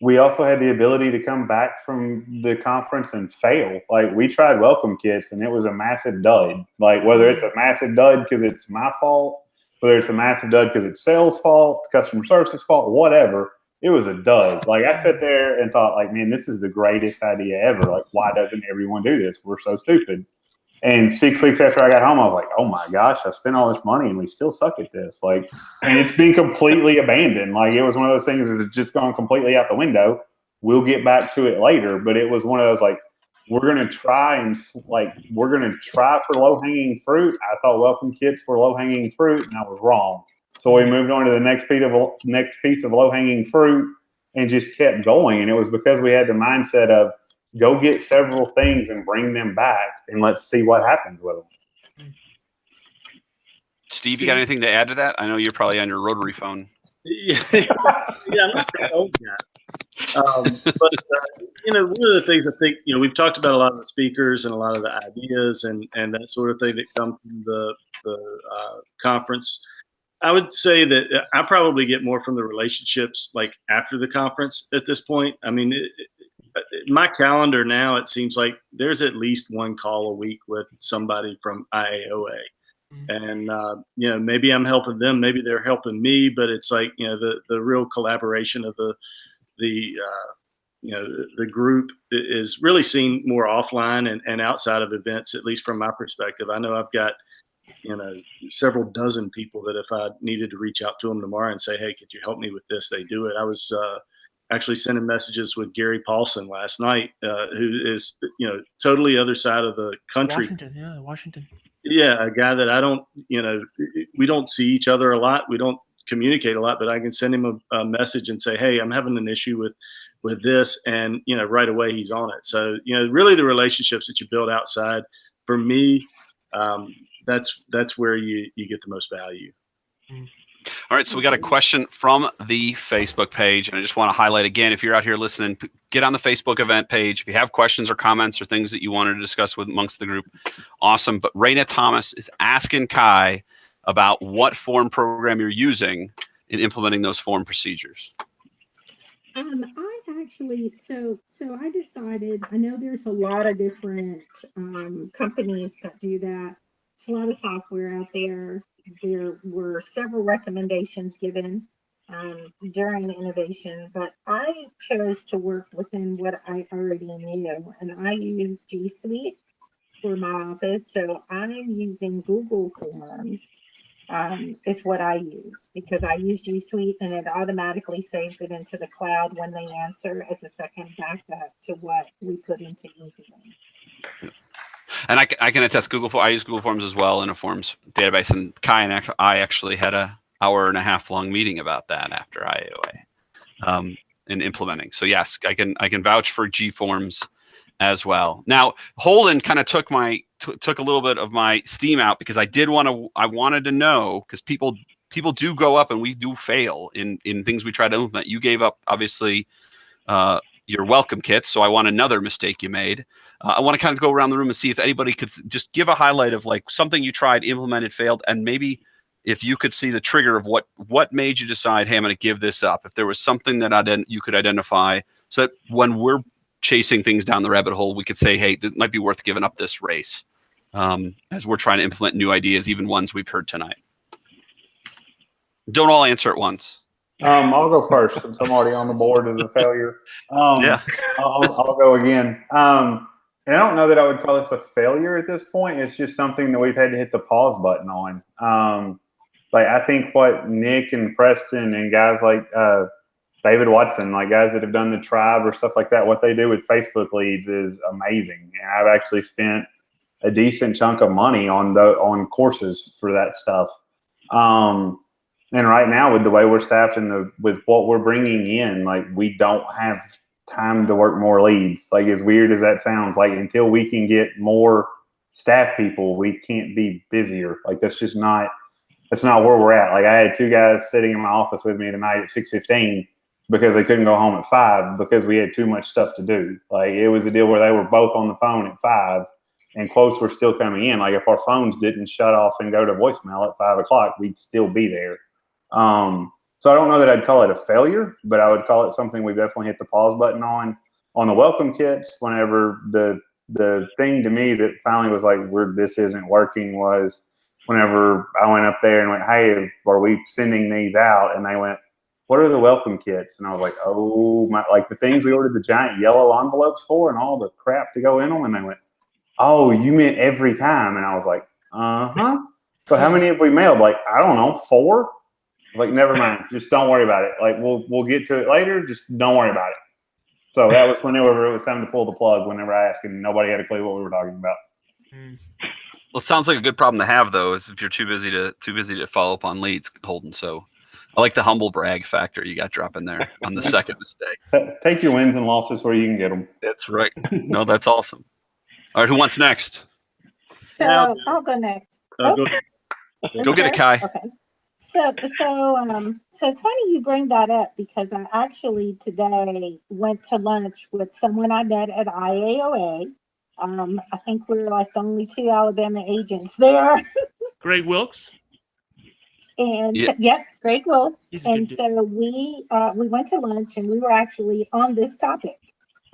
S6: we also had the ability to come back from the conference and fail. Like, we tried welcome kits and it was a massive dud. Like, whether it's a massive dud because it's my fault, whether it's a massive dud because it's sales fault, customer service's fault, whatever, it was a dud. Like, I sat there and thought, like, man, this is the greatest idea ever. Like, why doesn't everyone do this? We're so stupid. And 6 weeks after I got home, I was like, oh my gosh, I spent all this money and we still suck at this. Like, and it's been completely abandoned. Like, it was one of those things that's just gone completely out the window. We'll get back to it later. But it was one of those, like, we're going to try for low hanging fruit. I thought welcome kits were low hanging fruit, and I was wrong. So we moved on to the next piece of low hanging fruit and just kept going. And it was because we had the mindset of, go get several things and bring them back, and let's see what happens with them.
S3: Steve, you got anything to add to that? I know you're probably on your rotary phone.
S5: Yeah, I'm not that old yet. But one of the things I think, we've talked about a lot of the speakers and a lot of the ideas and that sort of thing that come from the conference. I would say that I probably get more from the relationships like after the conference at this point. I mean, my calendar now, it seems like there's at least one call a week with somebody from IAOA. And, maybe I'm helping them, maybe they're helping me, but it's like, the real collaboration of the group is really seen more offline and outside of events, at least from my perspective. I know I've got, several dozen people that if I needed to reach out to them tomorrow and say, hey, could you help me with this? They do it. I was, actually sending messages with Gary Paulson last night, who is, totally other side of the country.
S1: Washington.
S5: Yeah, a guy that I don't, we don't see each other a lot. We don't communicate a lot, but I can send him a message and say, hey, I'm having an issue with this. And, right away he's on it. So, really the relationships that you build outside, for me, that's where you get the most value.
S3: All right, so we got a question from the Facebook page, and I just want to highlight again, if you're out here listening, get on the Facebook event page. If you have questions or comments or things that you wanted to discuss with amongst the group, awesome. But Raina Thomas is asking Kai about what form program you're using in implementing those form procedures.
S4: I actually, so I decided, I know there's a lot of different companies that do that. There's a lot of software out there. There were several recommendations given during the innovation, but I chose to work within what I already knew, and I use G Suite for my office. So I'm using Google Forms is what I use, because I use G Suite and it automatically saves it into the cloud when they answer as a second backup to what we put into EasyLink.
S3: And I can attest I use Google Forms as well in a Forms database. And Kai and I actually had an hour-and-a-half long meeting about that after IAOA in implementing. So yes, I can vouch for G Forms as well. Now Holden kind of took a little bit of my steam out, because I wanted to know, because people do go up and we do fail in things we try to implement. You gave up obviously your welcome kit, so I want another mistake you made. I want to kind of go around the room and see if anybody could just give a highlight of like something you tried, implemented, failed, and maybe if you could see the trigger of what made you decide, hey, I'm going to give this up. If there was something that you could identify, so that when we're chasing things down the rabbit hole, we could say, hey, it might be worth giving up this race as we're trying to implement new ideas, even ones we've heard tonight. Don't all answer at once.
S6: I'll go first since I'm already on the board as a failure.
S3: Yeah.
S6: I'll go again. And I don't know that I would call this a failure at this point. It's just something that we've had to hit the pause button on. Like I think what Nick and Preston and guys like David Watson, like guys that have done the tribe or stuff like that, what they do with Facebook leads is amazing. And I've actually spent a decent chunk of money on courses for that stuff. And right now, with the way we're staffed and with what we're bringing in, like we don't have time to work more leads. Like as weird as that sounds, like until we can get more staff people, we can't be busier. Like that's not where we're at. Like I had 2 guys sitting in my office with me tonight at 6:15 because they couldn't go home at 5 because we had too much stuff to do. Like it was a deal where they were both on the phone at 5 and quotes were still coming in. Like if our phones didn't shut off and go to voicemail at 5 o'clock, we'd still be there. So I don't know that I'd call it a failure, but I would call it something we definitely hit the pause button on. On the welcome kits, whenever the thing to me that finally was like, this isn't working was whenever I went up there and went, hey, are we sending these out? And they went, what are the welcome kits? And I was like, oh, my, like the things we ordered the giant yellow envelopes for and all the crap to go in them. And they went, oh, you meant every time. And I was like, uh-huh. So how many have we mailed? Like, I don't know, 4? I was like, never mind. Just don't worry about it. Like, we'll get to it later. Just don't worry about it. So that was whenever it was time to pull the plug, whenever I asked, and nobody had a clue what we were talking about.
S3: Well, it sounds like a good problem to have, though, is if you're too busy to follow up on leads, Holden. So I like the humble brag factor you got dropping there on the second mistake.
S6: Take your wins and losses where you can get them.
S3: That's right. No, that's awesome. All right, who wants next?
S4: So I'll go next.
S5: Go
S3: get it, Kai.
S4: Okay. So it's funny you bring that up because I actually today went to lunch with someone I met at IAOA. I think we were like the only 2 Alabama agents there.
S1: Greg Wilkes.
S4: And yep, Greg Wilkes. And
S1: dude.
S4: so we went to lunch and we were actually on this topic.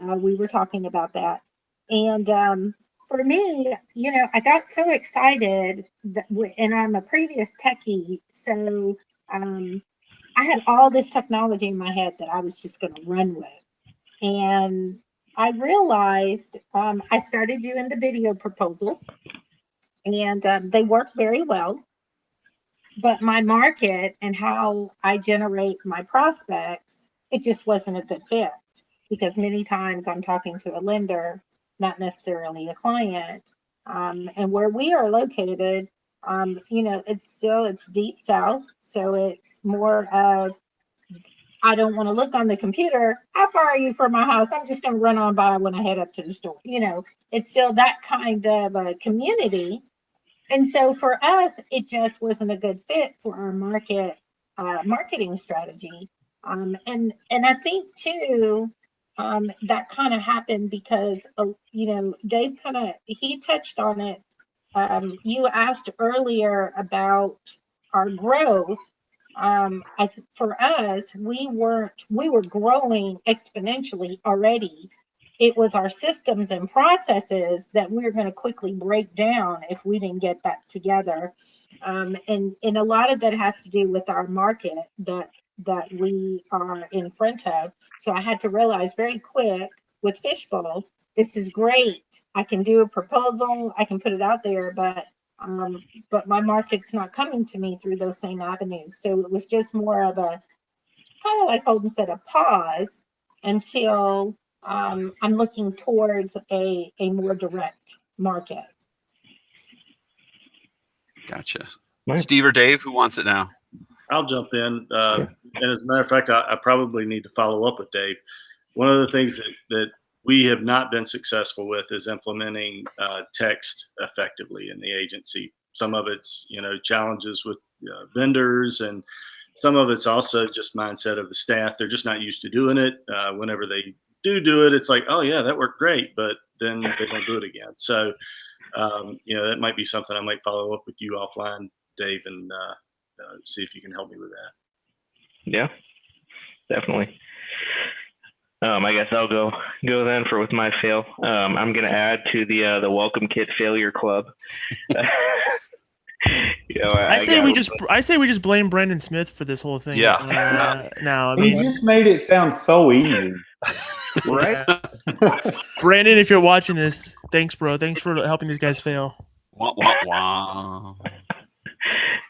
S4: We were talking about that. And for me, I got so excited and I'm a previous techie. So I had all this technology in my head that I was just going to run with. And I realized I started doing the video proposals and they work very well. But my market and how I generate my prospects, it just wasn't a good fit because many times I'm talking to a lender, not necessarily a client. And where we are located, it's deep south. So it's more of, I don't want to look on the computer. How far are you from my house? I'm just going to run on by when I head up to the store. It's still that kind of a community. And so for us, it just wasn't a good fit for our marketing strategy. And I think too, that kind of happened because, Dave he touched on it. You asked earlier about our growth. For us, we were growing exponentially already. It was our systems and processes that we were going to quickly break down if we didn't get that together. And a lot of that has to do with our market that we are in front of. So I had to realize very quick with Fishbowl, this is great. I can do a proposal, I can put it out there, but my market's not coming to me through those same avenues. So it was just more of a, kind of like Holden said, a pause until I'm looking towards a more direct market.
S3: Gotcha.
S2: Nice.
S3: Steve or Dave, who wants it now?
S5: I'll jump in. And as a matter of fact, I probably need to follow up with Dave. One of the things that we have not been successful with is implementing text effectively in the agency. Some of it's, challenges with vendors, and some of it's also just mindset of the staff. They're just not used to doing it. Whenever they do it, it's like, oh yeah, that worked great, but then they don't do it again. So, that might be something I might follow up with you offline, Dave, and see if you can help me with that.
S2: Yeah, definitely. I guess I'll go then with my fail. I'm going to add to the welcome kit failure club.
S1: I say we just blame Brandon Smith for this whole thing.
S3: Yeah.
S1: Now, I
S6: He
S1: mean,
S6: just made it sound so easy. Right?
S1: Brandon, if you're watching this, thanks, bro. Thanks for helping these guys fail.
S3: Wah, wah, wah.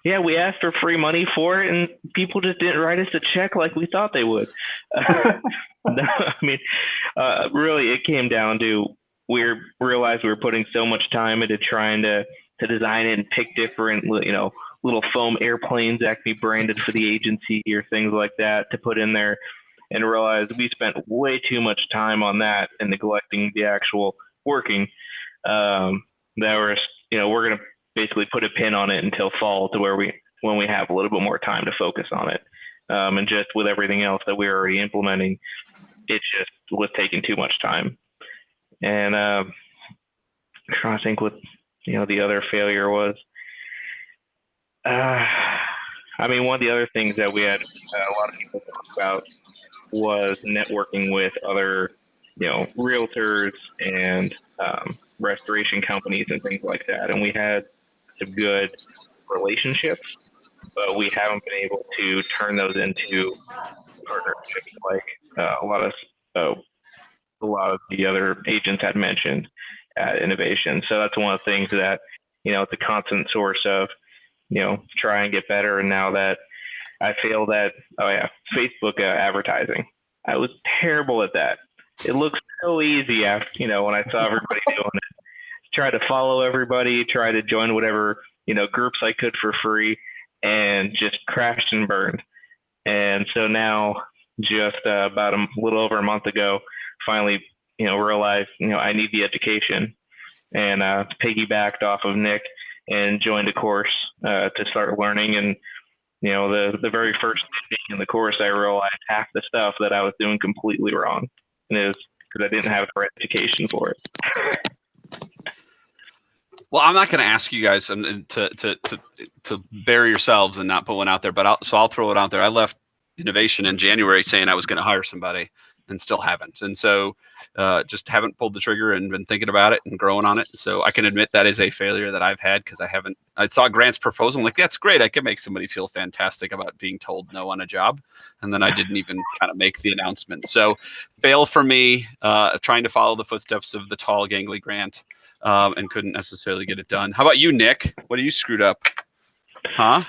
S2: Yeah, we asked for free money for it, and people just didn't write us a check like we thought they would. No, I mean, really, it came down to we realized we were putting so much time into trying to design it and pick different, little foam airplanes that could be branded for the agency or things like that to put in there, and realized we spent way too much time on that and neglecting the actual working. That we're going to basically put a pin on it until fall to when we have a little bit more time to focus on it. And just with everything else that we're already implementing, it just was taking too much time. And I'm trying to think what the other failure was. I mean, one of the other things that we had a lot of people talk about was networking with other realtors and restoration companies and things like that. And we had some good relationships, but we haven't been able to turn those into partnerships like a lot of the other agents had mentioned at Innovation. So that's one of the things that it's a constant source of try and get better. And now that I failed at Facebook advertising, I was terrible at that. It looks so easy after when I saw everybody doing it. Try to follow everybody, try to join whatever groups I could for free, and just crashed and burned. And so now, just about a little over a month ago, finally realized I need the education, and piggybacked off of Nick and joined a course to start learning. And the very first thing in the course, I realized half the stuff that I was doing completely wrong, and it was because I didn't have the right education for it.
S3: Well, I'm not going to ask you guys to bury yourselves and not put one out there, but I'll throw it out there. I left Innovation in January saying I was going to hire somebody, and still haven't. And so just haven't pulled the trigger and been thinking about it and growing on it. So I can admit that is a failure that I've had, because I saw Grant's proposal. I'm like, that's great. I can make somebody feel fantastic about being told no on a job. And then I didn't even kind of make the announcement. So fail for me, trying to follow the footsteps of the tall, gangly Grant, and couldn't necessarily get it done. How about you, Nick? What are you screwed up? Huh?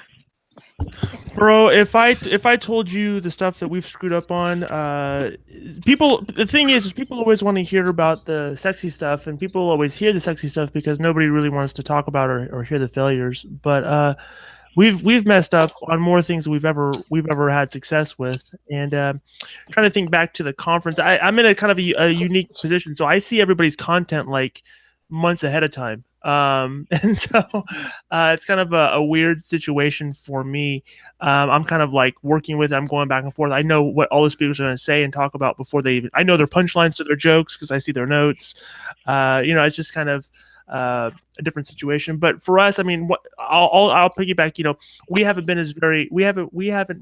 S1: Bro, if I told you the stuff that we've screwed up on, the thing is people always want to hear about the sexy stuff, and people always hear the sexy stuff because nobody really wants to talk about or hear the failures. But we've messed up on more things than we've ever had success with. And trying to think back to the conference, I'm in a kind of a unique position, so I see everybody's content like months ahead of time. And so it's kind of a weird situation for me. I'm kind of like working with it. I'm going back and forth. I know what all the speakers are going to say and talk about before they even, I know their punchlines to their jokes because I see their notes. It's just kind of a different situation. But for us, I mean, I'll piggyback. We haven't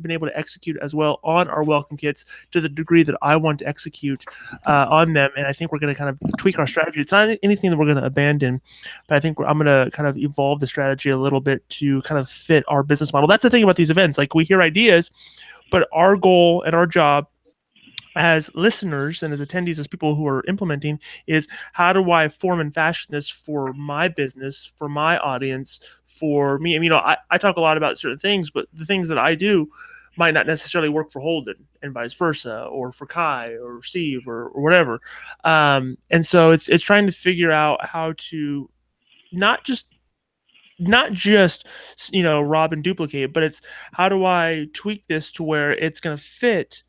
S1: been able to execute as well on our welcome kits to the degree that I want to execute on them. And I think we're going to kind of tweak our strategy. It's not anything that we're going to abandon, but I think I'm going to kind of evolve the strategy a little bit to kind of fit our business model. That's the thing about these events. Like, we hear ideas, but our goal and our job as listeners and as attendees, as people who are implementing, is how do I form and fashion this for my business, for my audience, for me? And, I talk a lot about certain things, but the things that I do might not necessarily work for Holden, and vice versa, or for Kai or Steve or whatever. And so it's trying to figure out how to not just rob and duplicate, but it's how do I tweak this to where it's going to fit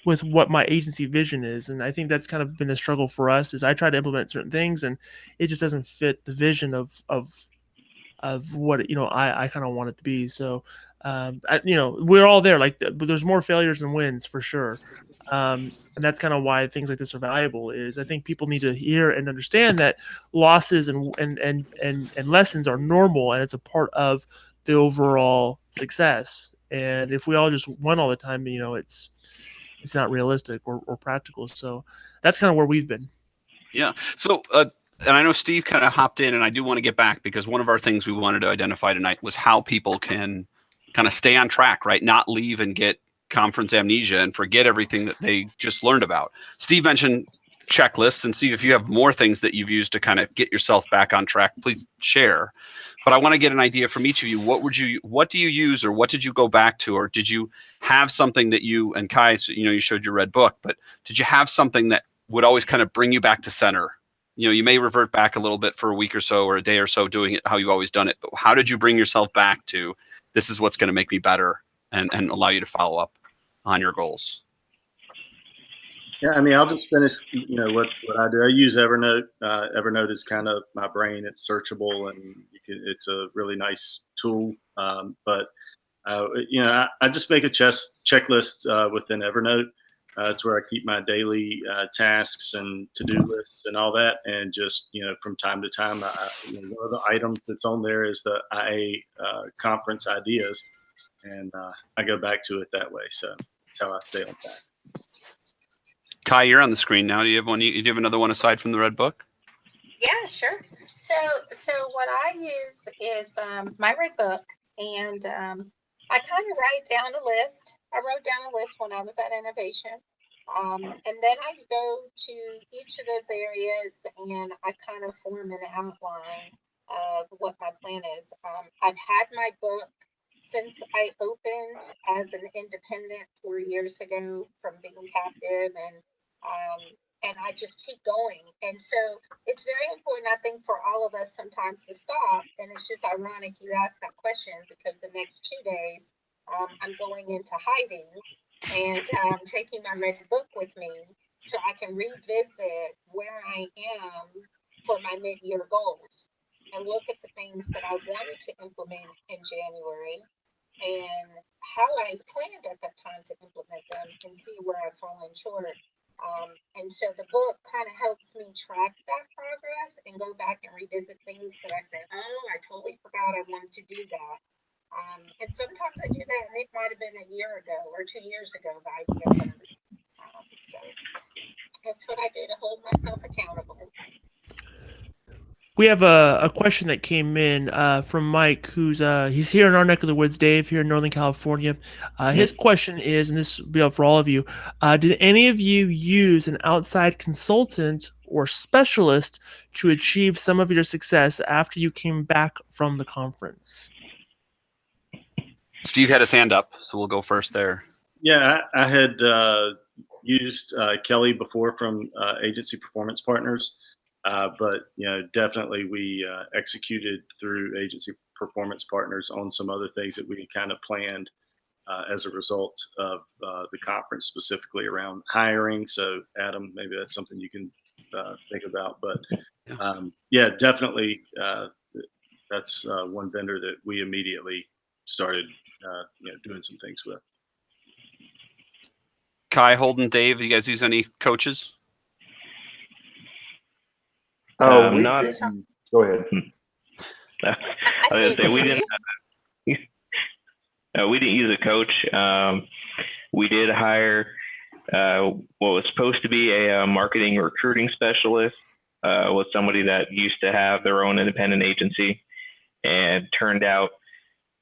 S1: with what my agency vision is. And I think that's kind of been a struggle for us, is I try to implement certain things and it just doesn't fit the vision of what I kind of want it to be. So we're all there, but there's more failures than wins for sure. And that's kind of why things like this are valuable. Is I think people need to hear and understand that losses and lessons are normal, and it's a part of the overall success. And if we all just won all the time, it's not realistic or practical. So that's kind of where we've been.
S3: Yeah. So, and I know Steve kind of hopped in, and I do want to get back, because one of our things we wanted to identify tonight was how people can kind of stay on track, right? Not leave and get conference amnesia and forget everything that they just learned about. Steve mentioned checklist and see if you have more things that you've used to kind of get yourself back on track. Please share. But I want to get an idea from each of you. What do you use, or what did you go back to, or did you have something that you, and Kai, so, you showed your red book, but did you have something that would always kind of bring you back to center? You may revert back a little bit for a week or so or a day or so doing it how you've always done it, but how did you bring yourself back to this is what's going to make me better and allow you to follow up on your goals?
S5: Yeah, I mean, I'll just finish, what I do. I use Evernote. Evernote is kind of my brain. It's searchable, and it's a really nice tool. I just make a checklist within Evernote. It's where I keep my daily tasks and to-do lists and all that. And just, from time to time, one of the items that's on there is the IA conference ideas. And I go back to it that way. So that's how I stay on track.
S3: Kai, you're on the screen now. Do you have one? Do you have another one aside from the red book?
S4: Yeah, sure. So what I use is my red book, and I kind of write down a list. I wrote down a list when I was at Innovation, and then I go to each of those areas and I kind of form an outline of what my plan is. I've had my book since I opened as an independent 4 years ago from being captive, and I just keep going. And so it's very important, I think, for all of us sometimes to stop. And it's just ironic you asked that question, because the next 2 days I'm going into hiding and taking my red book with me so I can revisit where I am for my mid-year goals and look at the things that I wanted to implement in January and how I planned at that time to implement them and see where I've fallen short. And so the book kind of helps me track that progress and go back and revisit things that I said, oh, I totally forgot I wanted to do that. And sometimes I do that, and it might have been a year ago or 2 years ago the idea occurred. So that's what I do to hold myself accountable.
S1: We have a question that came in from Mike, who's he's here in our neck of the woods, Dave, here in Northern California. His question is, and this will be up for all of you, did any of you use an outside consultant or specialist to achieve some of your success after you came back from the conference?
S3: Steve had his hand up, so we'll go first there.
S5: Yeah, I had used Kelly before from Agency Performance Partners. But definitely we executed through Agency Performance Partners on some other things that we kind of planned as a result of the conference, specifically around hiring. So Adam, maybe that's something you can think about. But definitely that's one vendor that we immediately started doing some things with.
S3: Kai, Holden, Dave, you guys use any coaches?
S6: Oh,
S2: Not.
S6: Go ahead.
S2: I was gonna say we didn't use a coach. We did hire what was supposed to be a marketing recruiting specialist. Was somebody that used to have their own independent agency, and turned out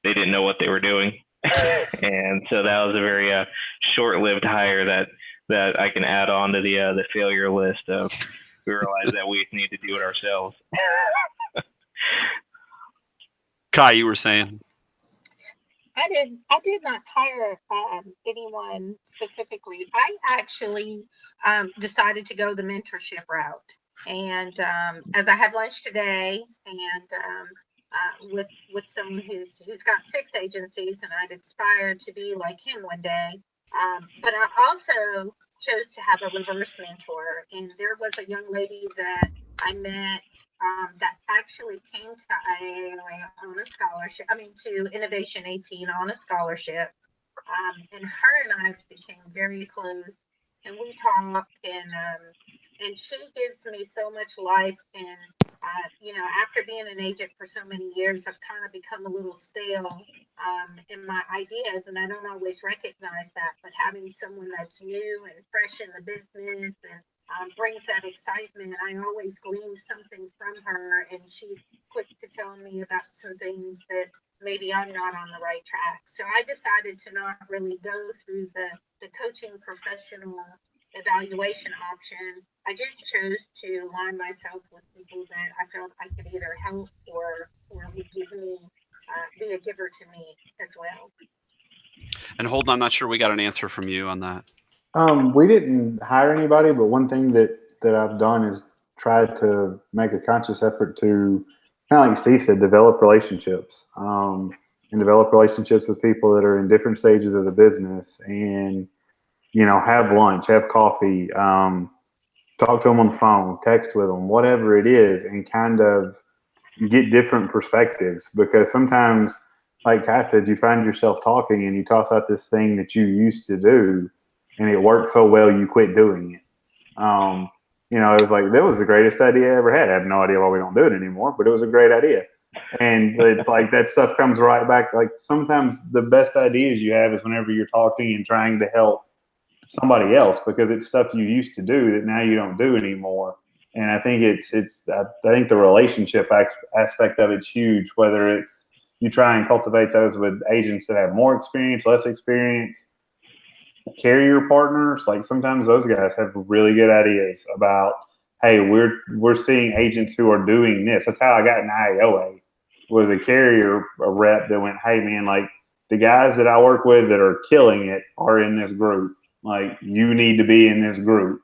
S2: they didn't know what they were doing. And so that was a very short-lived hire that I can add on to the failure list of. We realized that we need to do it ourselves.
S3: Kai, you were saying?
S4: I did not hire anyone specifically. I actually decided to go the mentorship route. And as I had lunch today, and with someone who's got 6 agencies, and I'd aspire to be like him one day. But I also chose to have a reverse mentor, and there was a young lady that I met that actually came to IAOA on a scholarship. To Innovation 18 on a scholarship, and her and I became very close, and we talked, and she gives me so much life. And after being an agent for so many years, I've kind of become a little stale in my ideas, and I don't always recognize that. But having someone that's new and fresh in the business and brings that excitement, I always glean something from her, and she's quick to tell me about some things that maybe I'm not on the right track. So I decided to not really go through the coaching professional evaluation option. I just chose to align myself with people that I felt I could either help or would give me, be a giver to me as well.
S3: And Holden, I'm not sure we got an answer from you on that.
S6: We didn't hire anybody, but one thing that I've done is try to make a conscious effort to, kind of like Steve said, develop relationships, and develop relationships with people that are in different stages of the business, and have lunch, have coffee, talk to them on the phone, text with them, whatever it is, and kind of get different perspectives. Because sometimes, like Kai said, you find yourself talking and you toss out this thing that you used to do, and it worked so well you quit doing it. It was like, that was the greatest idea I ever had. I have no idea why we don't do it anymore, but it was a great idea. And it's like that stuff comes right back. Like sometimes the best ideas you have is whenever you're talking and trying to help somebody else, because it's stuff you used to do that now you don't do anymore. And I think I think the relationship aspect of it's huge, whether it's you try and cultivate those with agents that have more experience, less experience, carrier partners. Like sometimes those guys have really good ideas about, hey, we're seeing agents who are doing this. That's how I got an IAOA, was a rep that went, hey man, like the guys that I work with that are killing it are in this group. Like you need to be in this group.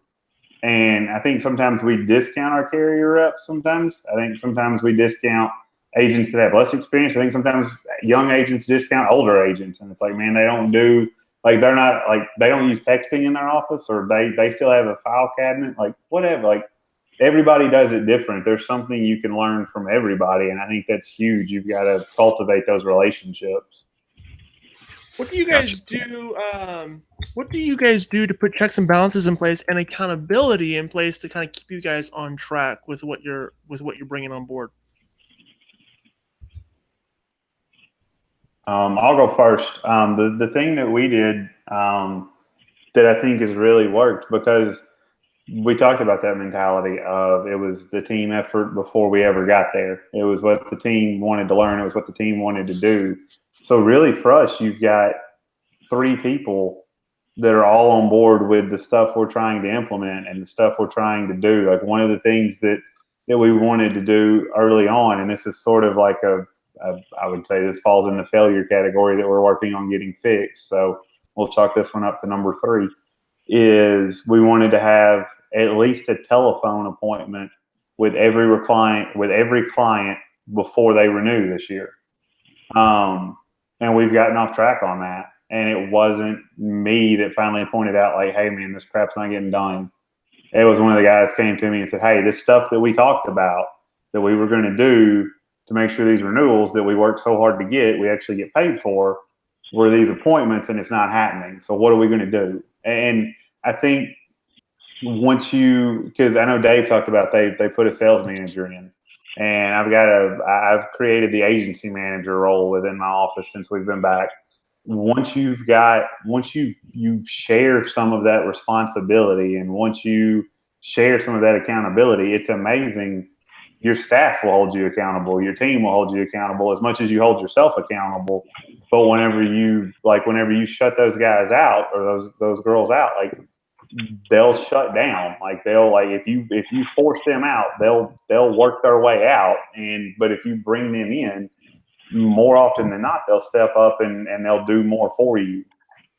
S6: And I think sometimes we discount our carrier reps. I think sometimes we discount agents that have less experience. I think sometimes young agents discount older agents. And it's like, man, they don't do, like, they're not, like, they don't use texting in their office, or they still have a file cabinet, like whatever. Like everybody does it different. There's something you can learn from everybody. And I think that's huge. You've got to cultivate those relationships.
S1: What do you guys do? What do you guys do to put checks and balances in place and accountability in place to kind of keep you guys on track with what you're bringing on board?
S6: I'll go first. The thing that we did that I think has really worked, because we talked about that mentality of it was the team effort before we ever got there. It was what the team wanted to learn. It was what the team wanted to do. So really for us, you've got 3 people that are all on board with the stuff we're trying to implement and the stuff we're trying to do. Like one of the things that we wanted to do early on, and this is sort of like I would say this falls in the failure category that we're working on getting fixed. So we'll chalk this one up to number 3, is we wanted to have at least a telephone appointment with every client before they renew this year. And we've gotten off track on that. And it wasn't me that finally pointed out, like, hey man, this crap's not getting done. It was one of the guys came to me and said, hey, this stuff that we talked about that we were going to do to make sure these renewals that we worked so hard to get, we actually get paid for, were these appointments, and it's not happening. So what are we going to do? And I think because I know Dave talked about they put a sales manager in, and I've created the agency manager role within my office since we've been back. Once you share some of that responsibility, and once you share some of that accountability, it's amazing. Your staff will hold you accountable. Your team will hold you accountable as much as you hold yourself accountable. But whenever you shut those guys out, or those girls out, like they'll shut down. Like if you force them out, they'll work their way out. But if you bring them in, more often than not, they'll step up and they'll do more for you.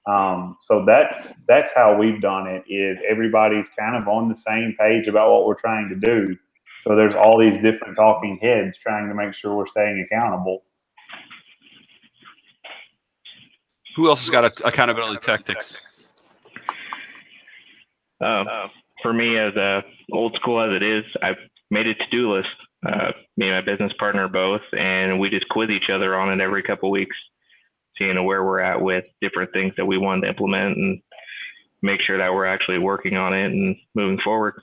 S6: So that's how we've done it, is everybody's kind of on the same page about what we're trying to do. So there's all these different talking heads trying to make sure we're staying accountable.
S3: Who else has got accountability tactics?
S2: For me, as old school as it is, I've made a to-do list. Me and my business partner both, and we just quiz each other on it every couple of weeks, seeing where we're at with different things that we wanted to implement, and make sure that we're actually working on it and moving forward.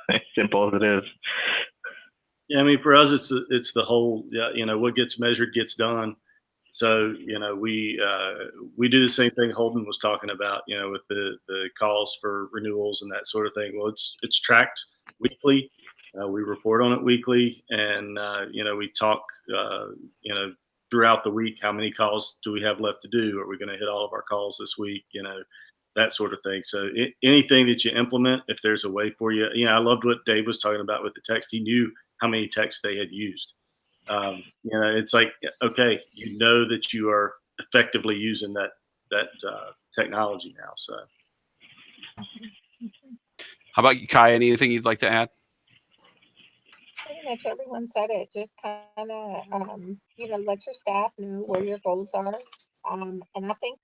S2: As simple as it is.
S5: Yeah, I mean, for us, it's the whole, what gets measured gets done. So, we do the same thing Holden was talking about, with the calls for renewals and that sort of thing. Well, it's tracked weekly. We report on it weekly, and we talk, throughout the week. How many calls do we have left to do? Are we going to hit all of our calls this week? that sort of thing. So anything that you implement, if there's a way for you, I loved what Dave was talking about with the text. He knew how many texts they had used. It's like, okay, that you are effectively using that technology now. So,
S3: how about you, Kai? Anything you'd like to add?
S4: Pretty much everyone said it. Just kind of, let your staff know where your goals are. And I think,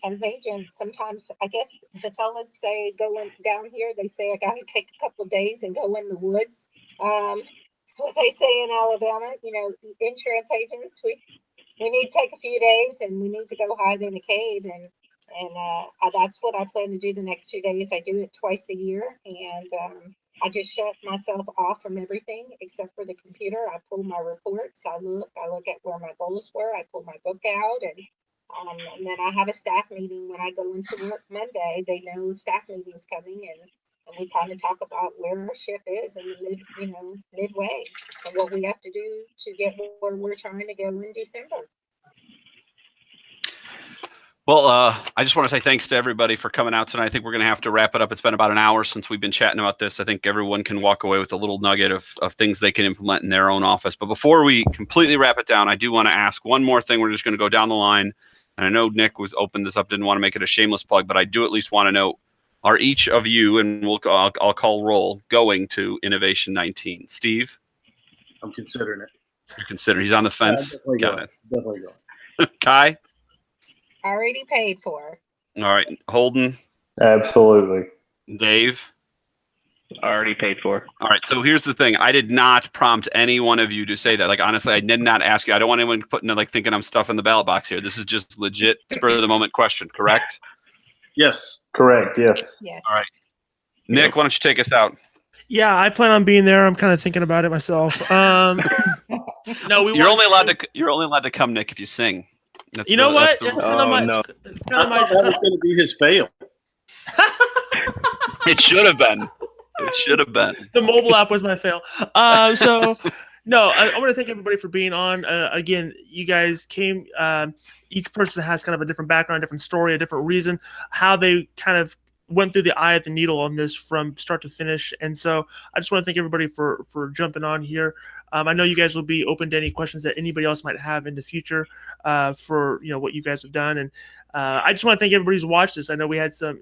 S4: as agents, sometimes I guess the fellas say going down here, they say I got to take a couple of days and go in the woods. That's what they say in Alabama. Insurance agents, we need to take a few days and we need to go hide in a cave. And that's what I plan to do the next 2 days. I do it twice a year, and I just shut myself off from everything except for the computer. I pull my reports. I look at where my goals were. I pull my book out, and then I have a staff meeting when I go into work Monday. They know staff meeting's coming, and we kind of talk about where our ship is in the midway, and what we have to do to get where we're trying to go in December.
S3: Well, I just want to say thanks to everybody for coming out tonight. I think we're going to have to wrap it up. It's been about an hour since we've been chatting about this. I think everyone can walk away with a little nugget of things they can implement in their own office. But before we completely wrap it down, I do want to ask one more thing. We're just going to go down the line. And I know Nick was opened this up, didn't want to make it a shameless plug, but I do at least want to know, are each of you, and I'll call roll, going to Innovation 19? Steve?
S5: I'm considering it.
S3: You're considering. He's on the fence. Got it.
S5: Definitely going.
S3: Kai?
S4: Already paid for.
S3: All right. Holden?
S6: Absolutely.
S3: Dave?
S2: Already paid for.
S3: All right. So here's the thing. I did not prompt any one of you to say that. Like, honestly, I did not ask you. I don't want anyone putting thinking I'm stuffing the ballot box here. This is just legit spur of the moment question, correct?
S5: Yes.
S6: Correct. Yes.
S4: Yes.
S3: All right. Nick, why don't you take us out?
S1: Yeah, I plan on being there. I'm kind of thinking about it myself. No,
S3: You're only allowed to come, Nick, if you sing. That's
S1: you know what?
S2: no.
S5: I thought that was going to be his fail.
S3: It should have been. It should have been.
S1: The mobile app was my fail. No, I want to thank everybody for being on. Again, you guys came. Each person has kind of a different background, a different story, a different reason, how they kind of went through the eye of the needle on this from start to finish. And so I just want to thank everybody for jumping on here. I know you guys will be open to any questions that anybody else might have in the future for what you guys have done. And I just want to thank everybody who's watched this. I know we had some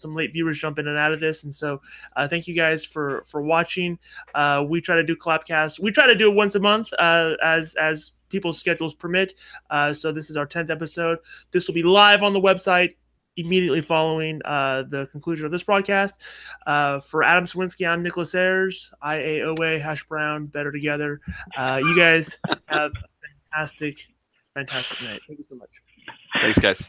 S1: late viewers jump in and out of this, and so thank you guys for watching. We try to do Collabcast. We try to do it once a month as people's schedules permit. So this is our 10th episode. This will be live on the website immediately following the conclusion of this broadcast. For Adam Swinski, I'm Nicholas Ayers, IAOA, Hash Brown, Better Together. You guys have a fantastic night. Thank you so much.
S3: Thanks, guys.